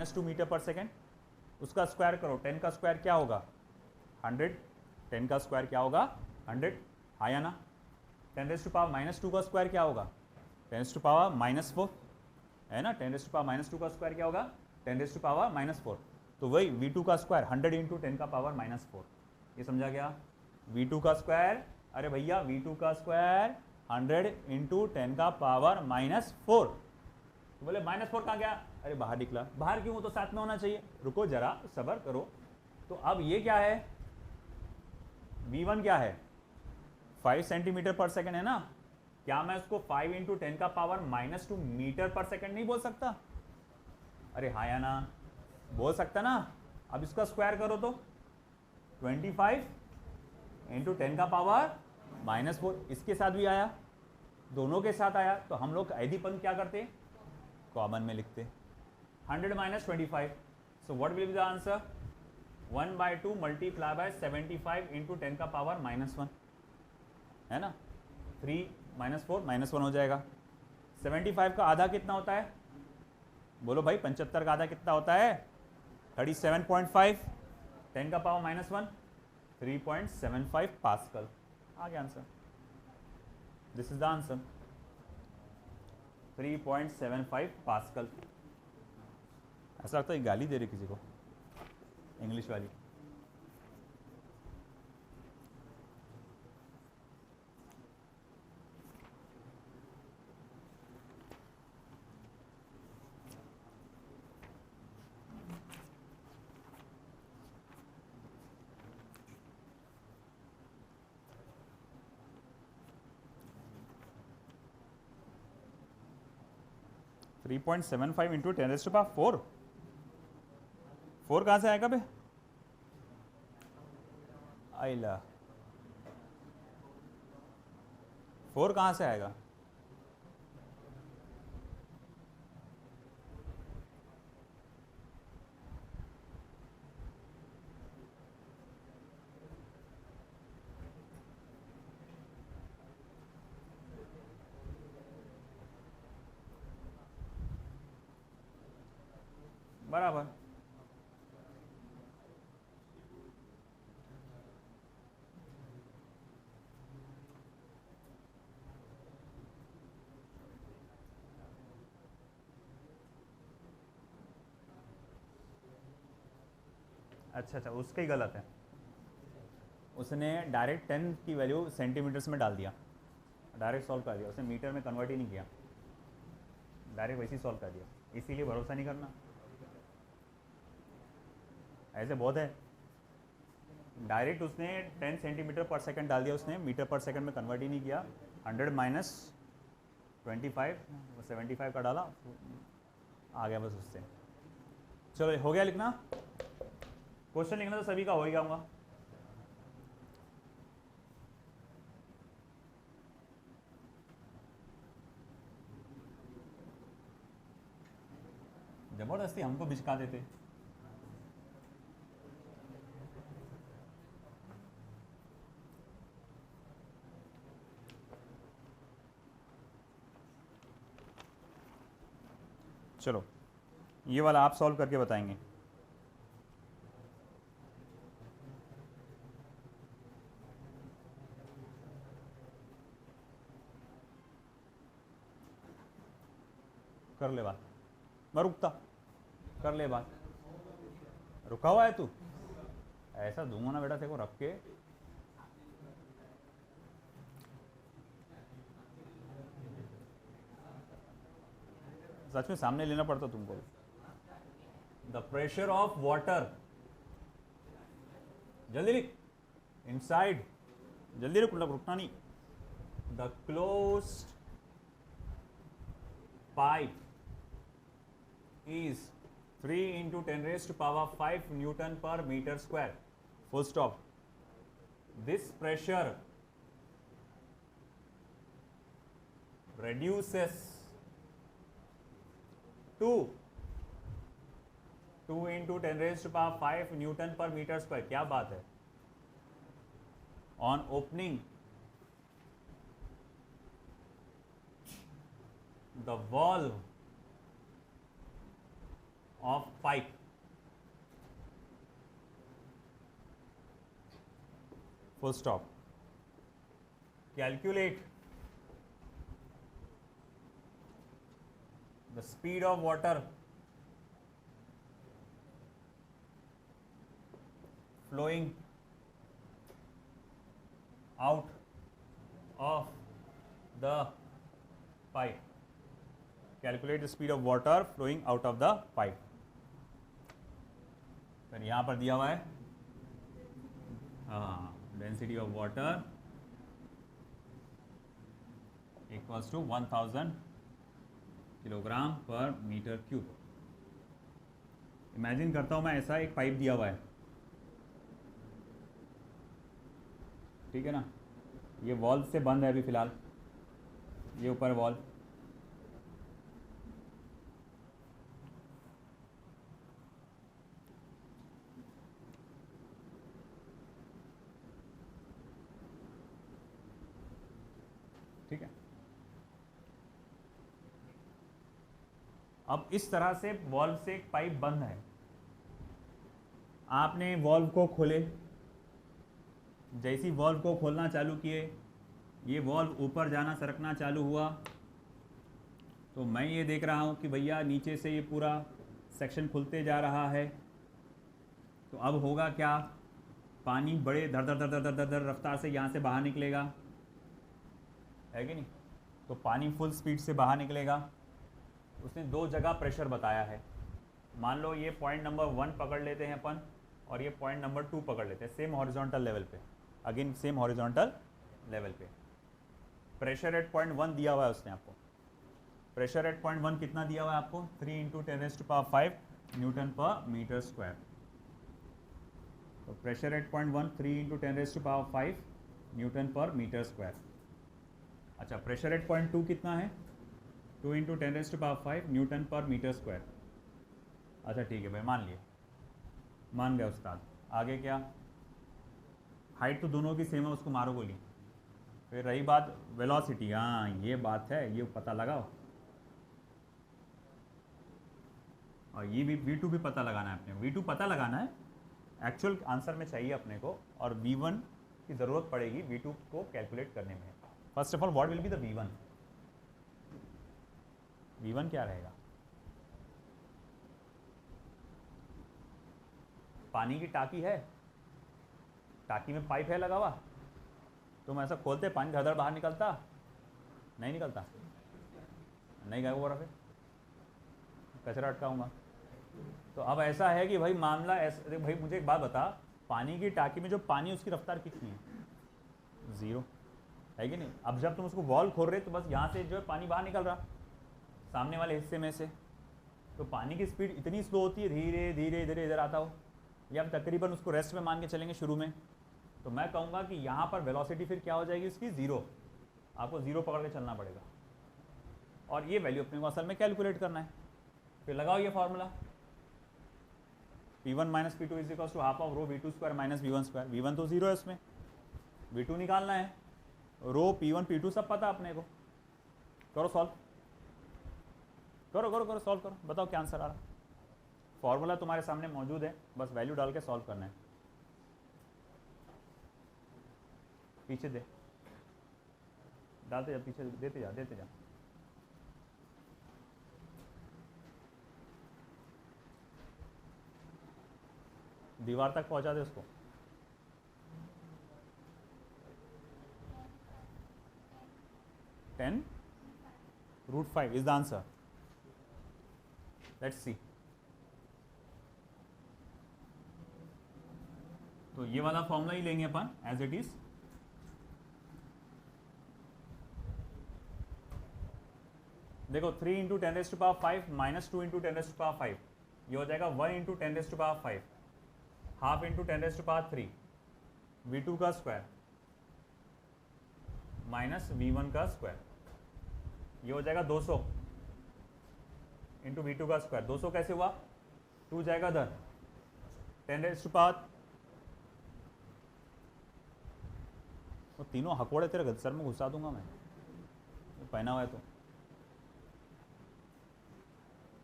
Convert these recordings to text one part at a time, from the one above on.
-2 metre पर second, उसका square करो, 10 का स्क्वायर क्या होगा 100, 10 का स्क्वायर क्या होगा 100, आया ना। 10 - 2 का स्क्वायर क्या होगा 10 -4 है ना, 10 -2 का स्क्वायर क्या होगा 10 -4, तो वही V2 का स्क्वायर 100 इंटू 10 का पावर -4, ये समझा गया। V2 का स्क्वायर, अरे भैया V2 का स्क्वायर 100 इंटू 10 का पावर -4, तो बोले -4 कहाँ गया, अरे बाहर निकला, बाहर क्यों, तो साथ में होना चाहिए, रुको जरा सब्र करो। तो अब ये क्या है, V1 क्या है 5 सेंटीमीटर पर सेकेंड है ना, क्या मैं उसको 5 इंटू 10 का पावर -2 मीटर पर सेकेंड नहीं बोल सकता, अरे हाँ या ना, बोल सकता ना। अब इसका स्क्वायर करो तो 25 इंटू 10 का पावर -4, इसके साथ भी आया, दोनों के साथ आया, तो हम लोग आयदीपन क्या करते, कॉमन में लिखते 100 - 25, so what will be the answer 1/2 multiply by 75 into 10 का पावर -1 है ना, 3 -4 -1 हो जाएगा। 75 का आधा कितना होता है, बोलो भाई 75 का आधा कितना होता है 37.5, 10 का पावर -1 3.75 पास्कल, आ गया answer, this is the answer 3.75 pascal. ऐसा लगता है गाली दे रही किसी को, इंग्लिश वाली। थ्री 3.75 इंटू 10⁴, 4 कहाँ से आएगा बे, आइला 4 कहाँ से आएगा, बराबर। अच्छा, उसका ही गलत है, उसने डायरेक्ट 10 की वैल्यू सेंटीमीटर्स में डाल दिया, डायरेक्ट सॉल्व कर दिया, उसने मीटर में कन्वर्ट ही नहीं किया, डायरेक्ट वैसे ही सॉल्व कर दिया, इसीलिए भरोसा नहीं करना, ऐसे बहुत है, डायरेक्ट उसने 10 सेंटीमीटर पर सेकंड डाल दिया, उसने मीटर पर सेकंड में कन्वर्ट ही नहीं किया, 100 - 25 75 का डाला, आ गया बस उससे। चलो हो गया लिखना, क्वेश्चन लिखना तो सभी का हो ही जाऊंगा। जबरदस्ती हमको बिचका देते, चलो ये वाला आप सॉल्व करके बताएंगे। कर ले बात, मैं रुकता, कर ले बात, रुका हुआ है तू, ऐसा दूंगा ना बेटा तेरे को रख के, सच में सामने लेना पड़ता तुमको। द प्रेशर ऑफ वाटर, जल्दी लिख, इनसाइड, जल्दी लिख, रुकना नहीं, the closed pipe is 3 into 10⁵ Newton per meter square, full stop. This pressure reduces to 2 into 10⁵ Newton per meter square, क्या बात है, on opening the valve of pipe. Full stop. Calculate the speed of water flowing out of the pipe. Calculate the speed of water flowing out of the pipe. फिर यहाँ पर दिया हुआ है density of water equals to 1000 kilogram per metre cube. Imagine करता हूँ मैं, ऐसा एक पाइप दिया हुआ है, ठीक है ना. ये वॉल्व से बंद है अभी फ़िलहाल, ये ऊपर वॉल्व, ठीक है. अब इस तरह से वॉल्व से एक पाइप बंद है, आपने वॉल्व को खोले, जैसी वॉल्व को खोलना चालू किए, ये वॉल्व ऊपर जाना सरकना चालू हुआ, तो मैं ये देख रहा हूँ कि भैया नीचे से ये पूरा सेक्शन खुलते जा रहा है. तो अब होगा क्या, पानी बड़े धर धर धर धर धर धर धर रफ्तार से यहाँ से बाहर निकलेगा, है कि नहीं. तो पानी फुल स्पीड से बाहर निकलेगा. उसने दो जगह प्रेशर बताया है. मान लो ये पॉइंट नंबर 1 पकड़ लेते हैं अपन, और ये पॉइंट नंबर 2 पकड़ लेते हैं, सेम हॉरिजॉन्टल लेवल पे, अगेन सेम हॉरिजॉन्टल लेवल पे. प्रेशर एट पॉइंट 1 दिया हुआ है उसने आपको. प्रेशर एट पॉइंट 1 कितना दिया हुआ है आपको, 3 × 10⁵ न्यूटन पर मीटर स्क्वायर. तो प्रेशर एट पॉइंट 1 3 × 10⁵ न्यूटन पर मीटर स्क्वायर. अच्छा, प्रेशर एट पॉइंट 2 कितना है, 2 × 10⁵ न्यूटन पर मीटर स्क्वायर. अच्छा ठीक है भाई, मान लिए, मान गया उस्ताद. आगे क्या, हाइट तो दोनों की सेम है, उसको मारो गोली. फिर रही बात वेलोसिटी, हाँ ये बात है, ये पता लगाओ. और ये भी V2 भी पता लगाना है अपने. V2 पता लगाना है, एक्चुअल आंसर में चाहिए अपने को, और V1 की ज़रूरत पड़ेगी V2 को कैलकुलेट करने में. First of all what will be the V1. V1 क्या रहेगा, पानी की टाकी है, टाकी में पाइप है लगा हुआ, तुम ऐसा खोलते पानी धड़ धड़ बाहर निकलता, नहीं निकलता, नहीं गया वो रफे, कचरा अटकाऊंगा. तो अब ऐसा है कि भाई मामला ऐसा, भाई मुझे एक बात बता, पानी की टाकी में जो पानी, उसकी रफ्तार कितनी है, 0, है कि नहीं. अब जब तुम उसको वॉल्व खोल रहे तो बस यहाँ से जो है पानी बाहर निकल रहा सामने वाले हिस्से में से, तो पानी की स्पीड इतनी स्लो होती है, धीरे धीरे धीरे इधर आता हो. या हम तकरीबन उसको रेस्ट में मान के चलेंगे शुरू में, तो मैं कहूँगा कि यहाँ पर वेलोसिटी फिर क्या हो जाएगी उसकी, 0. आपको 0 पकड़ के चलना पड़ेगा, और ये वैल्यू अपने को असल में कैलकुलेट करना है. फिर लगाओ ये formula, P1 - P2 = ½ of ρ V2² - V1². V1 तो 0 है उसमें, V2 निकालना है. रो P1 P2 सब पता अपने को. करो सॉल्व, करो करो करो सॉल्व करो, बताओ क्या आंसर आ रहा. फॉर्मूला तुम्हारे सामने मौजूद है, बस वैल्यू डाल के सॉल्व करना है. पीछे दे, डालते जा, पीछे देते जा, देते जा. दीवार तक पहुंचा दे उसको. √5 is the answer. Let's see. तो ये वाला फॉर्मूला ही लेंगे अपन एज इट इज. देखो 3 × 10⁵ माइनस 2 × 10⁵, ये हो जाएगा 1 × 10⁵, हाफ × 10⁵, V2 का स्क्वायर माइनस V1 का स्क्वायर, ये हो जाएगा 200 × V2 का स्क्वायर. 200 कैसे हुआ, 2 जाएगा इधर, 10⁵, वो तीनों हकौड़े तेरे सर में घुसा दूंगा मैं, पहना हुआ है तो.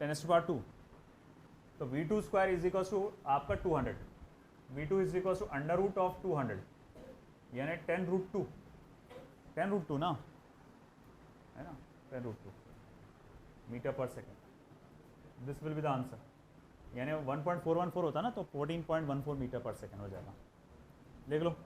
10⁵2 तो V2 square is equal to आपका 200, V2 is equal to under root of 200 यानी 10√2, 10√2 ना, है ना, 10√2 मीटर पर second. This will be the answer. यानी 1.414 होता ना तो 14.14 मीटर पर सेकेंड हो जाएगा। देख लो,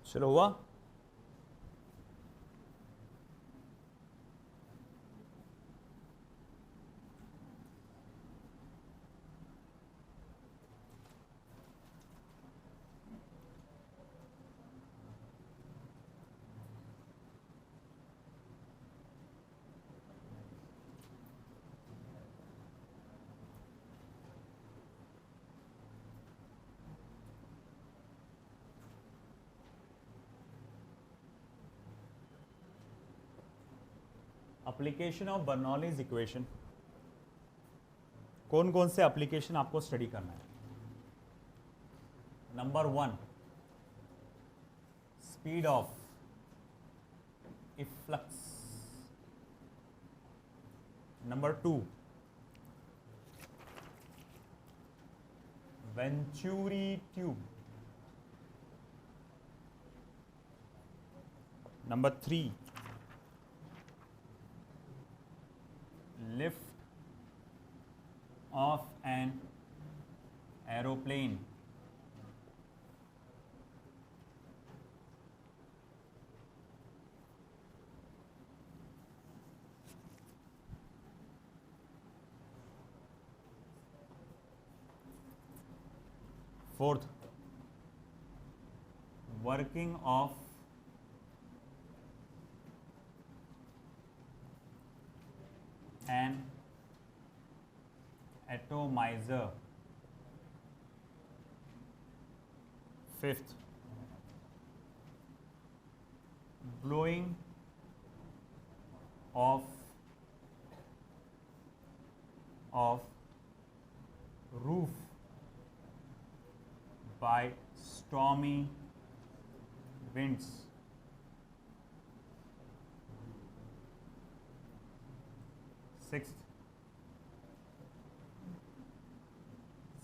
चलो हुआ। एप्लीकेशन ऑफ बर्नौलीज इक्वेशन, कौन कौन से एप्लीकेशन आपको स्टडी करना है? Number 1, speed of efflux. Number 2, venturi tube. Number 3, lift of an aeroplane। Fourth, working of an atomizer। Fifth, blowing of roof by stormy winds। Sixth,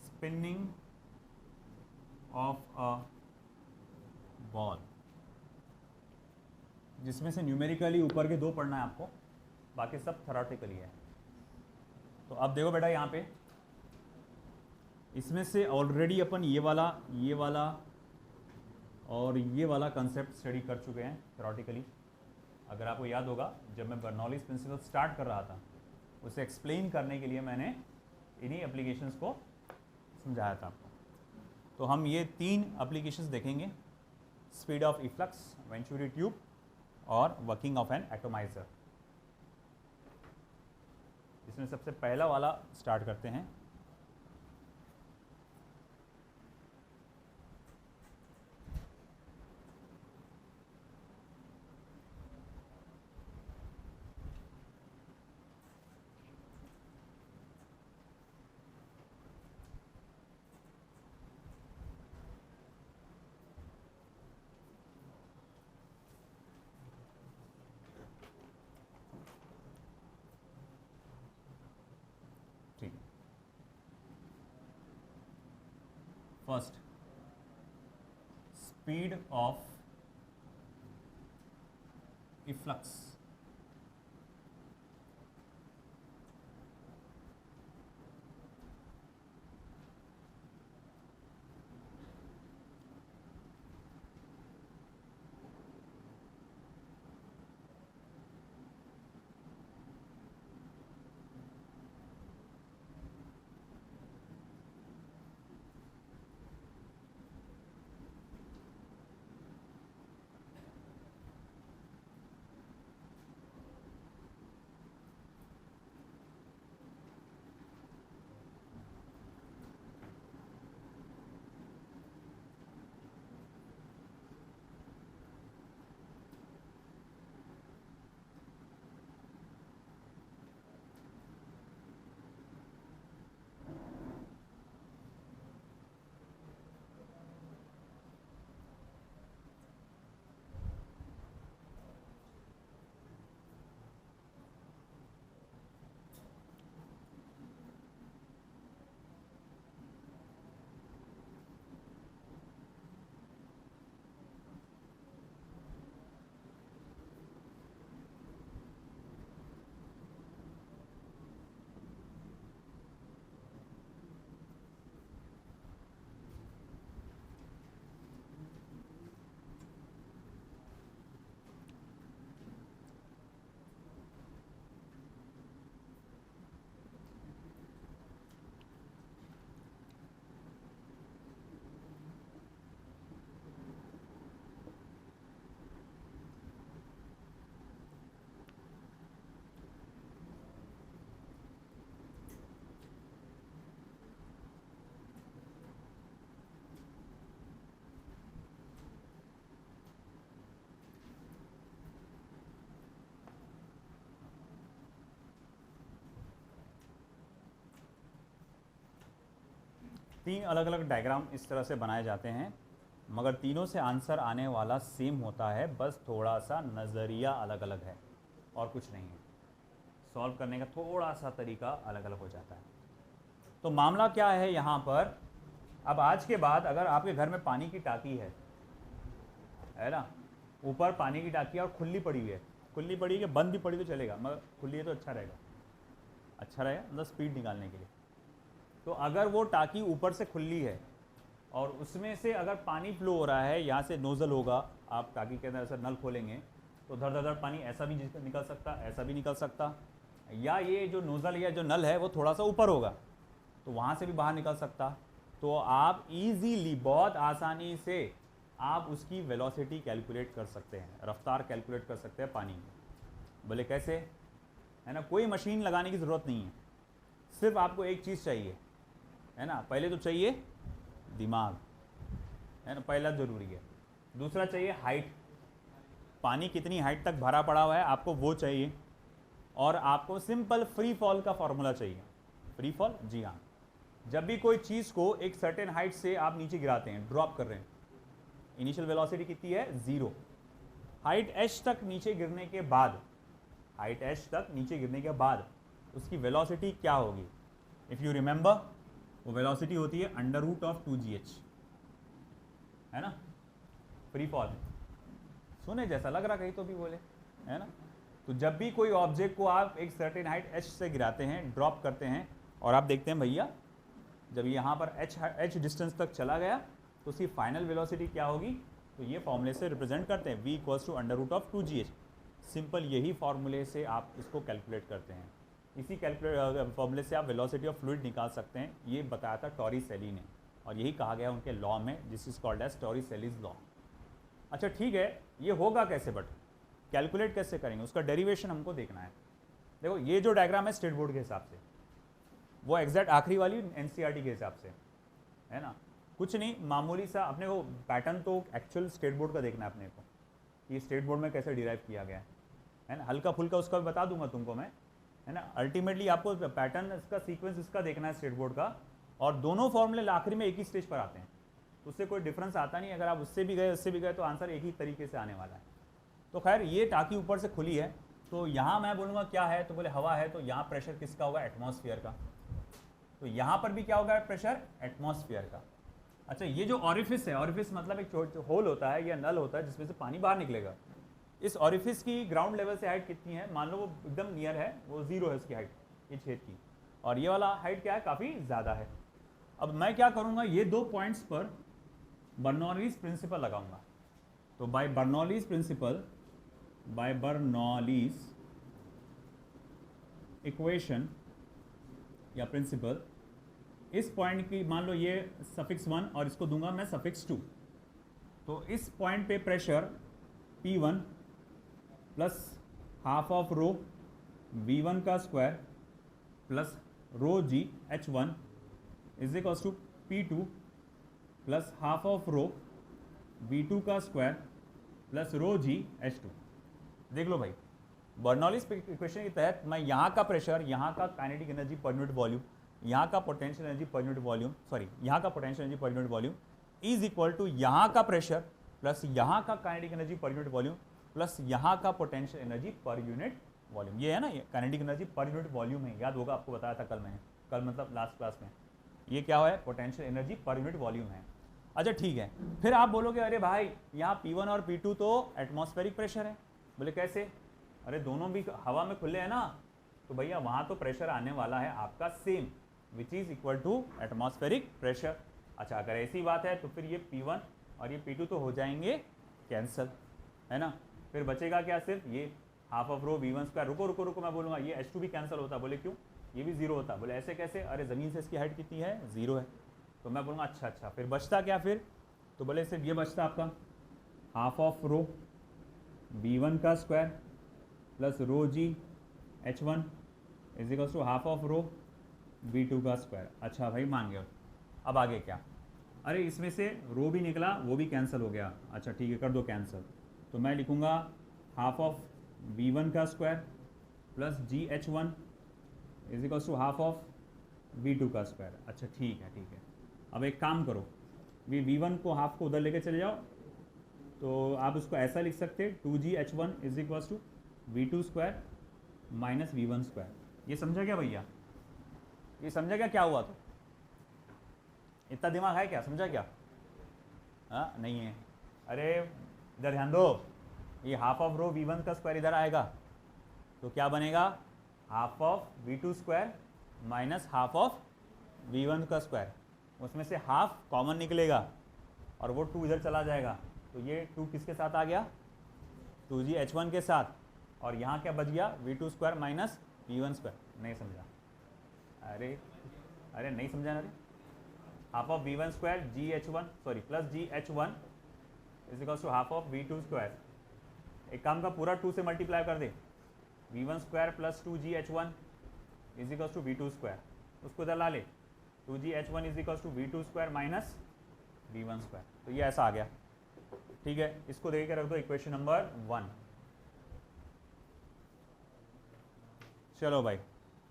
spinning of a ball। जिसमें से numerically ऊपर के 2 पढ़ना है आपको, बाकी सब थ्योरेटिकली है। तो अब देखो बेटा, यहाँ पे इसमें से ऑलरेडी अपन ये वाला और ये वाला कंसेप्ट स्टडी कर चुके हैं थ्योरेटिकली। अगर आपको याद होगा, जब मैं बर्नौलीज प्रिंसिपल स्टार्ट कर रहा था, उसे एक्सप्लेन करने के लिए मैंने इन्हीं एप्लीकेशंस को समझाया था आपको। तो हम ये 3 एप्लीकेशंस देखेंगे, speed of efflux, venturi tube और वर्किंग ऑफ एन एटोमाइजर। इसमें सबसे पहला वाला स्टार्ट करते हैं। फर्स्ट स्पीड ऑफ इफ्लक्स, तीन अलग अलग डायग्राम इस तरह से बनाए जाते हैं, मगर तीनों से आंसर आने वाला सेम होता है, बस थोड़ा सा नज़रिया अलग अलग है और कुछ नहीं है। सॉल्व करने का थोड़ा सा तरीका अलग अलग हो जाता है। तो मामला क्या है यहाँ पर, अब आज के बाद अगर आपके घर में पानी की टाकी है ना, ऊपर पानी की टाकी और खुली पड़ी हुई है, खुली पड़ी है, बंद भी पड़ी तो चलेगा, मगर खुली है तो अच्छा रहेगा मतलब स्पीड निकालने के लिए। तो अगर वो टाकी ऊपर से खुली है और उसमें से अगर पानी फ्लो हो रहा है, यहाँ से नोज़ल होगा, आप टाकी के अंदर ऐसा नल खोलेंगे तो धड़ धड़ पानी ऐसा भी निकल सकता, ऐसा भी निकल सकता, या ये जो नोज़ल या जो नल है वो थोड़ा सा ऊपर होगा तो वहाँ से भी बाहर निकल सकता। तो आप इजीली, बहुत आसानी से आप उसकी वेलोसिटी कैलकुलेट कर सकते हैं, रफ्तार कैलकुलेट कर सकते हैं पानी में। बोले कैसे, है ना, कोई मशीन लगाने की ज़रूरत नहीं है, सिर्फ आपको एक चीज़ चाहिए, है ना, पहले तो चाहिए दिमाग, है ना, पहला ज़रूरी है। दूसरा चाहिए हाइट, पानी कितनी हाइट तक भरा पड़ा हुआ है आपको वो चाहिए, और आपको सिंपल फ्री फॉल का फॉर्मूला चाहिए। फ्री फॉल, जी हाँ, जब भी कोई चीज़ को एक सर्टेन हाइट से आप नीचे गिराते हैं, ड्रॉप कर रहे हैं, इनिशियल वेलोसिटी कितनी है, 0। हाइट h तक नीचे गिरने के बाद, हाइट h तक नीचे गिरने के बाद उसकी वेलोसिटी क्या होगी, इफ़ यू रिमेंबर, वो वेलोसिटी होती है √2gh, है ना, फ्री फॉल। सुने जैसा लग रहा, कहीं तो भी बोले, है ना। तो जब भी कोई ऑब्जेक्ट को आप एक सर्टेन हाइट h से गिराते हैं, ड्रॉप करते हैं, और आप देखते हैं भैया जब यहाँ पर h डिस्टेंस तक चला गया तो उसकी फाइनल वेलोसिटी क्या होगी, तो ये फॉर्मूले से रिप्रेजेंट करते हैं, v = √2gh। सिंपल यही फॉर्मूले से आप इसको कैलकुलेट करते हैं, इसी फॉर्मूले से आप वेलोसिटी ऑफ फ्लूइड निकाल सकते हैं। ये बताया था टॉरिसेली ने, और यही कहा गया उनके लॉ में, this is called as Torricelli's law. अच्छा ठीक है, ये होगा कैसे, बट कैलकुलेट कैसे करेंगे, उसका डेरिवेशन हमको देखना है। देखो ये जो डायग्राम है स्टेट बोर्ड के हिसाब से, वो एग्जैक्ट आखिरी वाली एनसीईआरटी के हिसाब से, है ना, कुछ नहीं, मामूली सा अपने को पैटर्न तो एक्चुअल स्टेट बोर्ड का देखना है अपने को, कि स्टेट बोर्ड में कैसे डिराइव किया गया है ना, हल्का फुल्का उसका भी बता दूंगा तुमको मैं, है ना। अल्टीमेटली आपको पैटर्न इसका सीक्वेंस इसका देखना है स्टेट बोर्ड का, और दोनों फॉर्मूले आखिरी में एक ही स्टेज पर आते हैं, उससे कोई डिफरेंस आता नहीं। अगर आप उससे भी गए उससे भी गए तो आंसर एक ही तरीके से आने वाला है। तो खैर ये टाकी ऊपर से खुली है, तो यहाँ मैं बोलूँगा क्या है, तो बोले हवा है, तो यहाँ प्रेशर किसका होगा, एटमॉस्फेयर का। तो यहाँ पर भी क्या होगा, प्रेशर एटमॉस्फेयर का। अच्छा, ये जो ऑरिफिस है, ऑरिफिस मतलब एक होल होता है या नल होता है जिसमें से पानी बाहर निकलेगा। इस ऑरिफिस की ग्राउंड लेवल से हाइट कितनी है? मान लो वो एकदम नियर है, वो 0 है उसकी हाइट, ये छेद की, और ये वाला हाइट क्या है? काफ़ी ज़्यादा है। अब मैं क्या करूँगा, ये 2 पॉइंट्स पर बर्नौलीज प्रिंसिपल लगाऊंगा। तो by Bernoulli's principle, by Bernoulli's equation या प्रिंसिपल, इस पॉइंट की मान लो ये सफिक्स 1 और इसको दूंगा मैं सफिक्स 2। तो इस पॉइंट पे pressure P1 plus half of rho V1 का square plus rho G H1 is equals to P2 plus half of rho V2 का square plus rho G H2। देख लो भाई, बर्नौलीज इक्वेशन के तहत मैं यहाँ का प्रेशर, यहाँ का kinetic energy per unit volume, यहाँ का potential energy per unit volume, sorry यहाँ का potential energy per unit volume is equal to यहाँ का प्रेशर प्लस यहाँ का kinetic energy per unit volume plus यहाँ का potential energy per unit volume. ये है ना, ये kinetic energy per unit volume है, याद होगा, आपको बताया था कल मतलब लास्ट क्लास में। ये क्या है? Potential energy per unit volume है। अच्छा ठीक है, फिर आप बोलोगे अरे भाई यहाँ P1 और P2 तो एटमॉस्फेरिक प्रेशर है। बोले कैसे? अरे दोनों भी हवा में खुले हैं ना, तो भैया वहाँ तो प्रेशर आने वाला है आपका same, which is equal to atmospheric pressure. अच्छा, अगर ऐसी बात है तो फिर ये P1 और ये P2 तो हो जाएंगे कैंसिल, है ना। फिर बचेगा क्या? सिर्फ ये half of rho V1 square. रुको रुको रुको, मैं बोलूँगा ये H2 भी कैंसिल होता। बोले क्यों? ये भी 0 होता। बोले ऐसे कैसे? अरे ज़मीन से इसकी हाइट कितनी है? 0 है। तो मैं बोलूँगा अच्छा, फिर बचता क्या फिर? तो बोले सिर्फ ये बचता आपका हाफ ऑफ रो V1 का square plus rho G H1 is equals to half of rho V2 का स्क्वायर। अच्छा भाई, मान गया। अब आगे क्या? अरे इसमें से रो भी निकला, वो भी कैंसिल हो गया। अच्छा ठीक है, कर दो कैंसिल। तो मैं लिखूँगा हाफ ऑफ V1 का square plus G H1 is equals to half of V2 का स्क्वायर। अच्छा ठीक है। अब एक काम करो, V1 को हाफ को उधर लेके चले जाओ, तो आप उसको ऐसा लिख सकते 2G H1 is equals to V2 square minus V1 square. ये समझा क्या भैया? ये समझा क्या हुआ? तो इतना दिमाग है क्या? समझा क्या? हाँ नहीं है। अरे इधर ध्यान दो, ये हाफ ऑफ रो V1 का स्क्वायर इधर आएगा तो क्या बनेगा? Half of V2 square minus half of V1 का स्क्वायर। उसमें से हाफ कॉमन निकलेगा और वो 2 इधर चला जाएगा, तो ये 2 किसके साथ आ गया? 2G H1 के साथ। और यहाँ क्या बच गया? V2 square minus V1 square. नहीं समझा? अरे नहीं समझा ना? Half of V1 square G H1 sorry plus G H1 is equals to half of V2 square. एक काम का पूरा 2 से मल्टीप्लाई कर दे, V1 square plus 2G H1 is equals to V2 square. उसको इधर ला ले, 2G H1 is equals to V2 square minus V1 square. तो ये ऐसा आ गया। ठीक है, इसको देख के रख दो इक्वेशन नंबर 1। चलो भाई,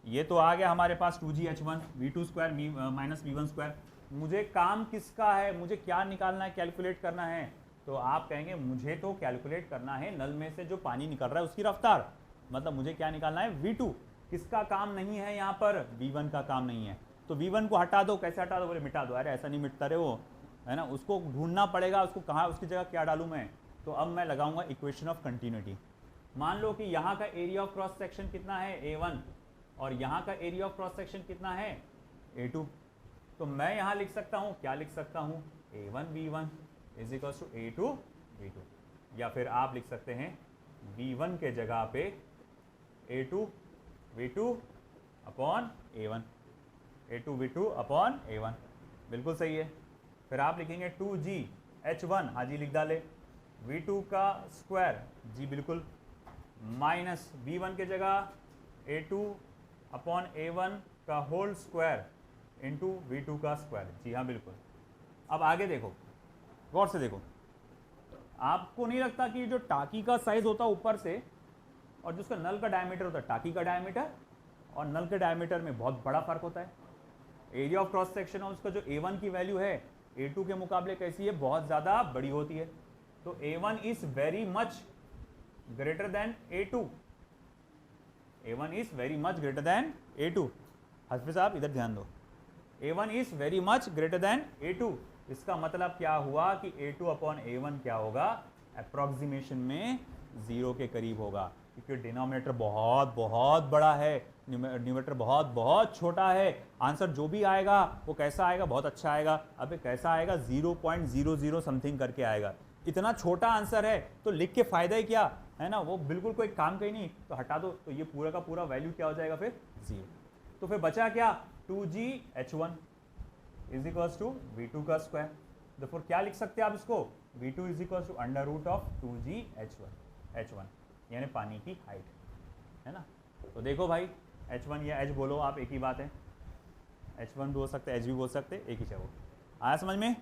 ये तो आ गया हमारे पास 2G H1 V2 square minus V1 square. मुझे काम किसका है? मुझे क्या निकालना है, कैलकुलेट करना है? तो आप कहेंगे मुझे तो कैलकुलेट करना है नल में से जो पानी निकल रहा है उसकी रफ्तार, मतलब मुझे क्या निकालना है? V2। किसका काम नहीं है यहाँ पर? V1 का काम नहीं है। तो V1 को हटा दो। कैसे हटा दो? बोले मिटा दो। अरे ऐसा नहीं मिटता रे वो, है ना, उसको ढूंढना पड़ेगा, उसको कहाँ, उसकी जगह क्या डालूँ मैं? तो अब मैं लगाऊंगा इक्वेशन ऑफ कंटिन्यूटी। मान लो कि यहाँ का एरिया ऑफ क्रॉस सेक्शन कितना है? A1, और यहाँ का एरिया ऑफ क्रॉस सेक्शन कितना है? A2। तो मैं यहाँ लिख सकता हूँ, क्या लिख सकता हूँ? A1 V1 is equals to A2 V2, या फिर आप लिख सकते हैं V1 के जगह पे A2 V2 upon A1, A2 V2 upon A1। बिल्कुल सही है। फिर आप लिखेंगे 2G H1, हाँ जी लिख डाले, V2 का स्क्वायर, जी बिल्कुल, माइनस V1 के जगह A2 अपॉन A1 का होल स्क्वायर इंटू V2 का स्क्वायर, जी हाँ बिल्कुल। अब आगे देखो, गौर से देखो, आपको नहीं लगता कि जो टाकी का साइज होता है ऊपर से और जिसका नल का डायमीटर होता है, टाकी का डायमीटर और नल के डायमीटर में बहुत बड़ा फर्क होता है। एरिया ऑफ क्रॉस सेक्शन और उसका जो A1 की वैल्यू है A2 के मुकाबले कैसी है? बहुत ज़्यादा बड़ी होती है। तो A1 is very much greater than A2। A1 is very much greater than A2। हस्फी साहब इधर ध्यान दो, A1 is very much greater than A2। इसका मतलब क्या हुआ कि A2 अपॉन A1 क्या होगा, अप्रोक्सीमेशन में 0 के करीब होगा, क्योंकि डिनोमिनेटर बहुत बहुत बड़ा है, न्यूमरेटर बहुत बहुत छोटा है। आंसर जो भी आएगा वो कैसा आएगा, बहुत अच्छा आएगा। अबे कैसा आएगा, 0.00 समथिंग करके आएगा। इतना छोटा आंसर है तो लिख के फायदा ही क्या है ना, वो बिल्कुल कोई काम का ही नहीं, तो हटा दो, तो ये पूरा का पूरा वैल्यू क्या हो जाएगा फिर 0। तो फिर बचा क्या, 2gh1 is equals to v2 का स्क्वायर। देखो क्या लिख सकते हैं आप इसको, v2 is equals to under root of 2gh1 यानी पानी की हाइट, है ना। तो देखो भाई h1 या h बोलो आप, एक ही बात है, h1 भी हो सकता है, h भी बोल सकते हैं, एक ही जगह। आया समझ में।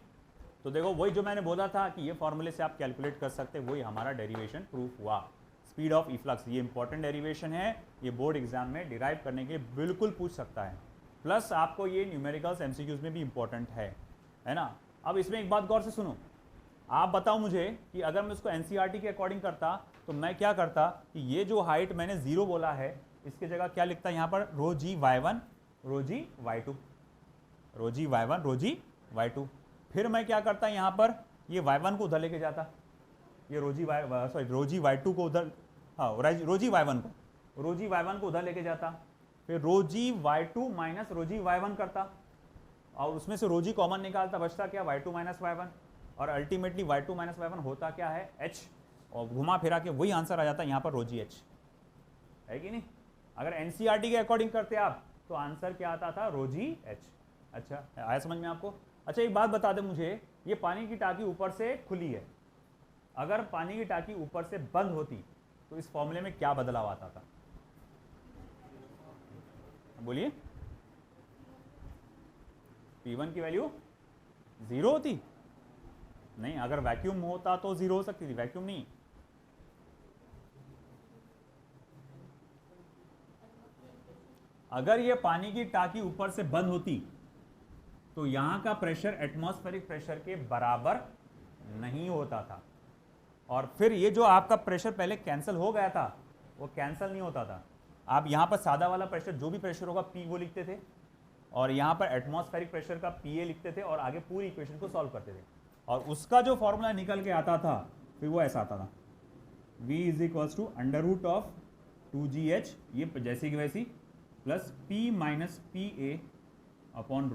तो देखो वही जो मैंने बोला था कि ये फॉर्मूले से आप कैलकुलेट कर सकते हैं, वही हमारा डेरिवेशन प्रूफ हुआ। स्पीड ऑफ इफ्लक्स ये इंपॉर्टेंट डेरिवेशन है, ये बोर्ड एग्जाम में डिराइव करने के लिए बिल्कुल पूछ सकता है, प्लस आपको ये न्यूमेरिकल्स एमसीक्यूज में भी इंपॉर्टेंट है ना। अब इसमें एक बात गौर से सुनो, आप बताओ मुझे कि अगर मैं उसको एनसीईआरटी के अकॉर्डिंग करता तो मैं क्या करता कि ये जो हाइट मैंने 0 बोला है इसके जगह क्या लिखता, यहाँ पर रो जी y1 रो जी y2, रो जी y1 रो जी y2। फिर मैं क्या करता यहाँ पर ये y1 को उधर लेके जाता, ये रो जी y2 को उधर, हाँ रो जी y1 को उधर लेके जाता, फिर रो जी y2 माइनस रो जी y1 करता, और उसमें से रो जी कॉमन निकालता, बचता क्या y2 माइनस y1, और अल्टीमेटली y2 माइनस y1 होता क्या है h, और घुमा फिरा के वही आंसर आ जाता है यहाँ पर रो जी h, है कि नहीं। अगर एनसीईआरटी के अकॉर्डिंग करते आप तो आंसर क्या आता था, रो जी h। अच्छा आया समझ में आपको। अच्छा एक बात बता दे मुझे, ये पानी की टाकी ऊपर से खुली है, अगर पानी की टाकी ऊपर से बंद होती तो इस फॉर्मूले में क्या बदलाव आता था, बोलिए। P1 की वैल्यू 0 होती नहीं, अगर वैक्यूम होता तो 0 हो सकती थी, वैक्यूम नहीं। अगर ये पानी की टाकी ऊपर से बंद होती तो यहां का प्रेशर एटमॉस्फेरिक प्रेशर के बराबर नहीं होता था, और फिर ये जो आपका प्रेशर पहले कैंसिल हो गया था वो कैंसिल नहीं होता था। आप यहां पर सादा वाला प्रेशर जो भी प्रेशर होगा P वो लिखते थे, और यहां पर एटमॉस्फेरिक प्रेशर का PA लिखते थे, और आगे पूरी इक्वेशन को सॉल्व करते थे, और उसका जो फॉर्मूला निकल के आता था फिर वो ऐसा आता था, V is equals to under root of 2GH, ये जैसी की वैसी, plus P minus PA upon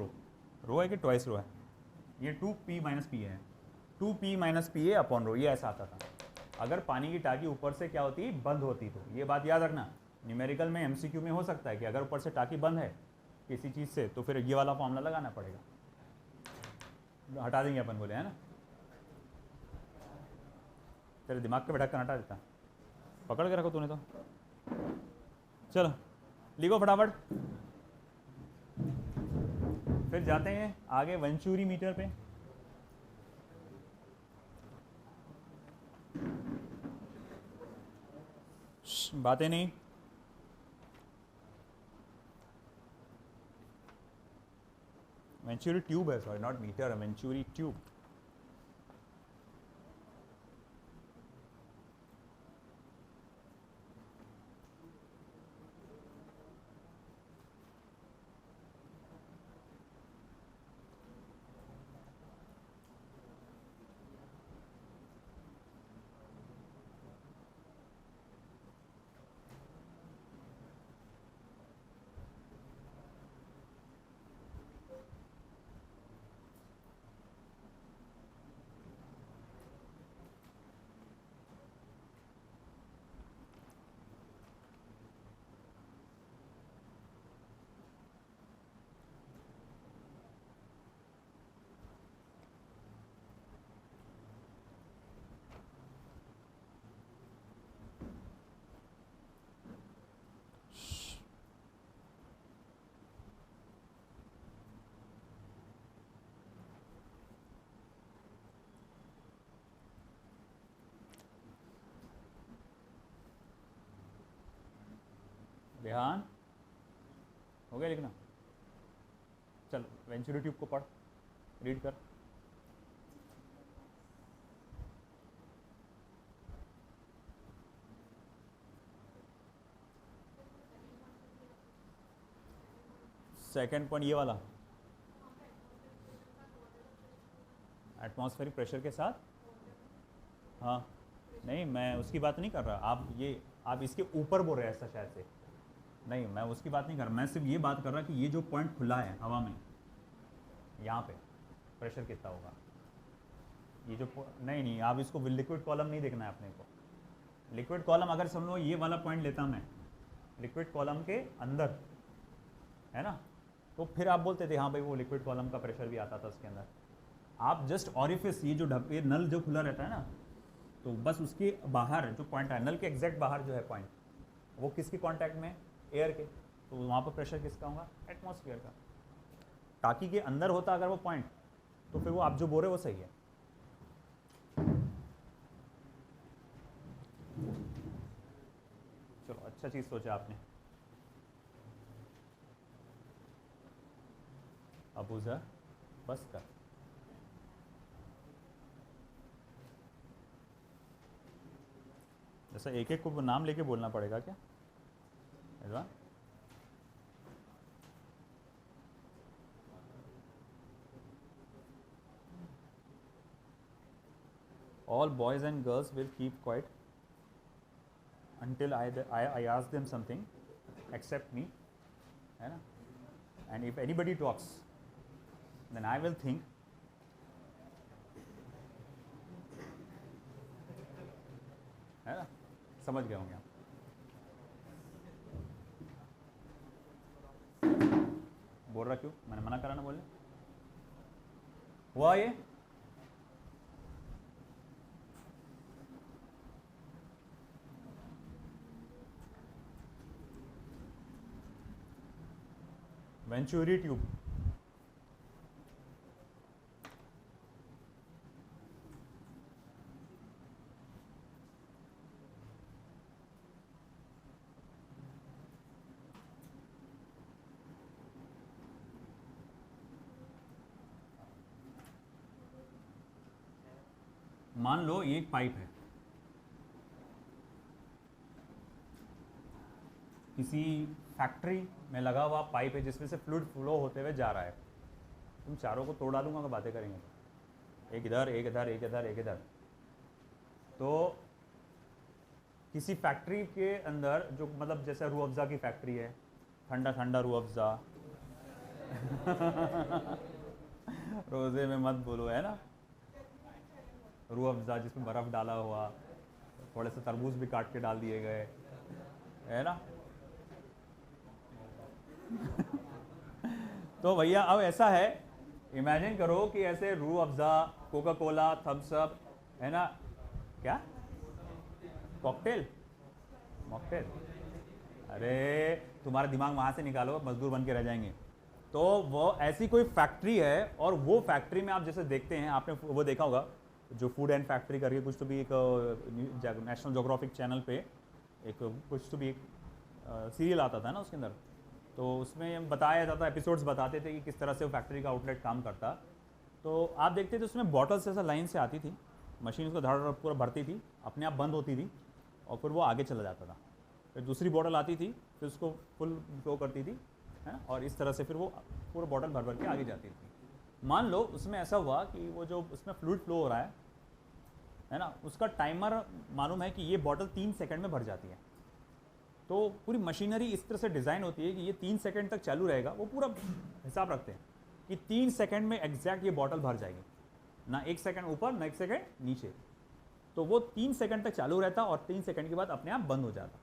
rho है कि ट्वाइस रो है, ये 2P माइनस PA है, 2P माइनस PA अपॉन रो, ये ऐसा आता था अगर पानी की टाकी ऊपर से क्या होती, बंद होती। तो ये बात याद रखना, न्यूमेरिकल में MCQ में हो सकता है कि अगर ऊपर से टाकी बंद है किसी चीज़ से तो फिर ये वाला फॉर्मूला लगाना पड़ेगा, हटा देंगे अपन बोले, है ना। तेरे दिमाग पे बैठा कर हटा देता, पकड़ के रखो तूने तो। चलो लिखो फटाफट, फिर जाते हैं आगे वेंचुरी मीटर पे। बातें नहीं, वेंचुरी ट्यूब है, sorry not metre, venturi tube. ध्यान हो गया लिखना, चल वेंचुरी ट्यूब को पढ़, रीड कर। सेकंड पॉइंट ये वाला, एटमॉस्फेरिक प्रेशर के साथ, हाँ नहीं मैं उसकी बात नहीं कर रहा, आप इसके ऊपर बोल रहे हैं ऐसा शायद से, नहीं मैं उसकी बात नहीं कर रहा, मैं सिर्फ ये बात कर रहा कि ये जो पॉइंट खुला है हवा में, यहाँ पे प्रेशर कितना होगा, ये जो नहीं आप इसको लिक्विड कॉलम नहीं देखना है अपने को। लिक्विड कॉलम अगर समझो ये वाला पॉइंट लेता मैं लिक्विड कॉलम के अंदर, है ना, तो फिर आप बोलते थे हाँ भाई वो लिक्विड कॉलम का प्रेशर भी आता था उसके अंदर। आप जस्ट ऑरिफिस, ये जो ये नल जो खुला रहता है ना, तो बस उसके बाहर जो पॉइंट है, नल के एग्जैक्ट बाहर जो है पॉइंट, वो किसके कांटेक्ट में, एयर के, तो वहाँ पर प्रेशर किसका होगा, एटमॉस्फेयर का। टाकी के अंदर होता अगर वो पॉइंट, तो फिर वो आप जो बोल रहे हो वो सही है। चलो अच्छा चीज़ सोचा आपने। अबूज़र बस कर, जैसा एक एक को नाम लेके बोलना पड़ेगा क्या, ऐसा? All boys and girls will keep quiet until I ask them something, except me, है ना? And if anybody talks, then I will think, है ना? समझ गए होंगे आप। बोल रहा क्यों, मैंने मना करा ना बोलने, हुआ ये? वेंचुरी ट्यूब, मान लो ये एक पाइप है, किसी फैक्ट्री में लगा हुआ पाइप है जिसमें से फ्लूइड फ्लो होते हुए जा रहा है। तुम चारों को तोड़ डालूंगा कि बातें करेंगे, एक इधर एक इधर एक इधर एक इधर। तो किसी फैक्ट्री के अंदर जो मतलब जैसे रूह अफ़ज़ा की फैक्ट्री है, ठंडा ठंडा रूह अफ़ज़ा रोज़े में मत बोलो, है ना, रूह अफ़ज़ा जिसमें बर्फ़ डाला हुआ, थोड़े से तरबूज भी काट के डाल दिए गए, है ना। तो भैया अब ऐसा है, इमेजिन करो कि ऐसे Rooh Afza, Coca Cola, Thums Up, है ना, क्या कॉकटेल, मॉकटेल, अरे तुम्हारा दिमाग वहाँ से निकालो, मजदूर बन के रह जाएंगे। तो वो ऐसी कोई फैक्ट्री है, और वो फैक्ट्री में आप जैसे देखते हैं, आपने वो देखा होगा जो फूड एंड फैक्ट्री करके कुछ तो भी एक नेशनल ज्योग्राफिक चैनल पे एक कुछ तो भी एक सीरियल आता था ना उसके अंदर, तो उसमें बताया जाता, एपिसोड्स बताते थे कि किस तरह से वो फैक्ट्री का आउटलेट काम करता। तो आप देखते थे उसमें बॉटल्स ऐसा लाइन से आती थी, मशीन उसको धड़ पूरा भरती थी, अपने आप बंद होती थी और फिर वो आगे चला जाता था। फिर दूसरी बॉटल आती थी, फिर उसको फुल फ्लो करती थी, है, और इस तरह से फिर वो पूरा बॉटल भर भर के आगे जाती थी। मान लो उसमें ऐसा हुआ कि वो जो उसमें फ्लूइड फ्लो हो रहा है ना, उसका टाइमर मालूम है कि ये बॉटल 3 सेकंड में भर जाती है। तो पूरी मशीनरी इस तरह से डिज़ाइन होती है कि ये 3 सेकंड तक चालू रहेगा, वो पूरा हिसाब रखते हैं कि 3 सेकंड में एग्जैक्ट ये बॉटल भर जाएगी, ना 1 सेकंड ऊपर ना 1 सेकंड नीचे। तो वो 3 सेकंड तक चालू रहता और 3 सेकंड के बाद अपने आप बंद हो जाता।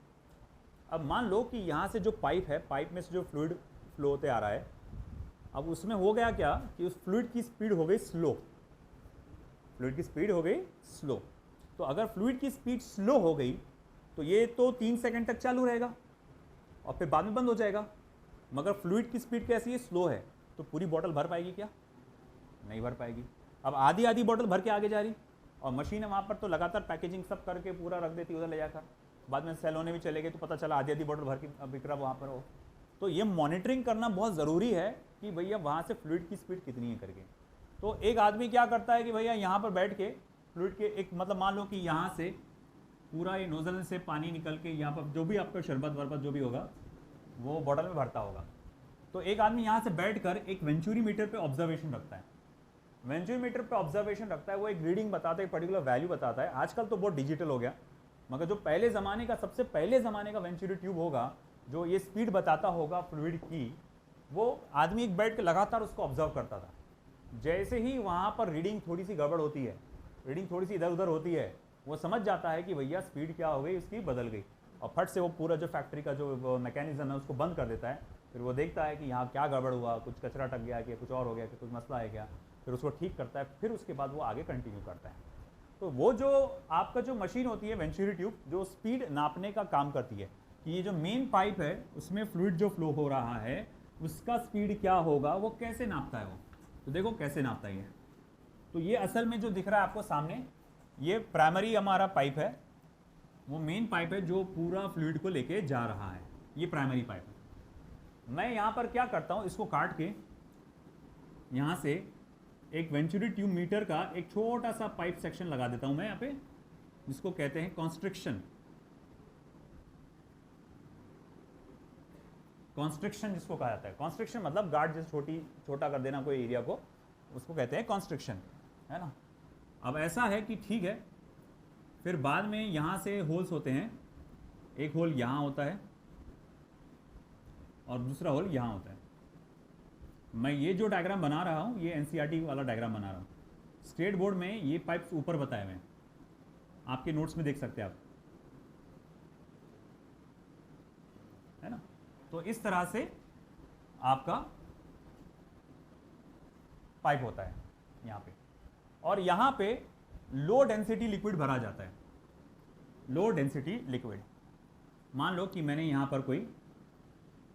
अब मान लो कि यहाँ से जो पाइप है, पाइप में से जो फ्लूइड फ्लो होते आ रहा है, अब उसमें हो गया क्या कि उस फ्लूइड की स्पीड हो गई स्लो, फ्लूइड की स्पीड हो गई स्लो। तो अगर फ्लूइड की स्पीड स्लो हो गई तो ये तो 3 सेकंड तक चालू रहेगा और फिर बाद में बंद हो जाएगा। मगर फ्लूइड की स्पीड कैसी है, स्लो है, तो पूरी बॉटल भर पाएगी क्या, नहीं भर पाएगी। अब आधी आधी बॉटल भर के आगे जा रही, और मशीन है वहाँ पर तो लगातार पैकेजिंग सब करके पूरा रख देती उधर ले जाकर, बाद में सेल होने भी चले गए तो पता चला आधी आधी बॉटल भर के बिक रहा वहाँ पर हो। तो ये मॉनिटरिंग करना बहुत ज़रूरी है कि भैया वहाँ से फ्लूइड की स्पीड कितनी है करके। तो एक आदमी क्या करता है कि भैया यहाँ पर बैठ के फ्लूइड के एक मतलब मान लो कि यहाँ से पूरा ये नोजल से पानी निकल के यहाँ पर जो भी आपका शरबत वरबत जो भी होगा वो बॉटल में भरता होगा। तो एक आदमी यहाँ से बैठकर एक वेंचुरी मीटर पे ऑब्जर्वेशन रखता है वेंचुरीमीटर पे ऑब्जर्वेशन रखता है, वो एक रीडिंग बताता है, एक पर्टिकुलर वैल्यू बताता है। आजकल तो बहुत डिजिटल हो गया, मगर जो पहले ज़माने का, सबसे पहले ज़माने का वेंचुरी ट्यूब होगा जो ये स्पीड बताता होगा फ्लूइड की, वो आदमी एक बैठ के लगातार उसको ऑब्जर्व करता था। जैसे ही वहाँ पर रीडिंग थोड़ी सी गड़बड़ होती है, रीडिंग थोड़ी सी इधर उधर होती है, वो समझ जाता है कि भैया स्पीड क्या हो गई, उसकी बदल गई, और फट से वो पूरा जो फैक्ट्री का जो मैकेनिज्म है उसको बंद कर देता है। फिर वो देखता है कि यहाँ क्या गड़बड़ हुआ, कुछ कचरा टक गया कि कुछ और हो गया कि कुछ मसला है क्या, फिर उसको ठीक करता है, फिर उसके बाद वो आगे कंटिन्यू करता है। तो वो जो आपका जो मशीन होती है वेंचुरी ट्यूब, जो स्पीड नापने का काम करती है कि ये जो मेन पाइप है उसमें फ्लूइड जो फ्लो हो रहा है उसका स्पीड क्या होगा, वो कैसे नापता है वो। तो देखो कैसे नापता है ये। तो ये असल में जो दिख रहा है आपको सामने, ये प्राइमरी हमारा पाइप है, वो मेन पाइप है जो पूरा फ्लूइड को लेके जा रहा है, ये प्राइमरी पाइप है। मैं यहाँ पर क्या करता हूँ, इसको काट के यहाँ से एक वेंचुरी ट्यूब मीटर का एक छोटा सा पाइप सेक्शन लगा देता हूँ मैं यहाँ पे, जिसको कहते हैं कॉन्स्ट्रिक्शन। कॉन्स्ट्रिक्शन जिसको कहा जाता है, कॉन्स्ट्रिक्शन मतलब गार्ड जैसे छोटा कर देना कोई एरिया को, उसको कहते हैं कॉन्स्ट्रिक्शन, है ना। अब ऐसा है कि ठीक है, फिर बाद में यहाँ से होल्स होते हैं, एक होल यहाँ होता है और दूसरा होल यहाँ होता है। मैं ये जो डायग्राम बना रहा हूँ ये एनसीईआरटी वाला डायग्राम बना रहा हूँ। स्टेट बोर्ड में ये पाइप्स ऊपर बताए हुए हैं, आपके नोट्स में देख सकते हैं आप, है ना। तो इस तरह से आपका पाइप होता है यहाँ पे, और यहाँ पे लो डेंसिटी लिक्विड भरा जाता है। लो डेंसिटी लिक्विड, मान लो कि मैंने यहाँ पर कोई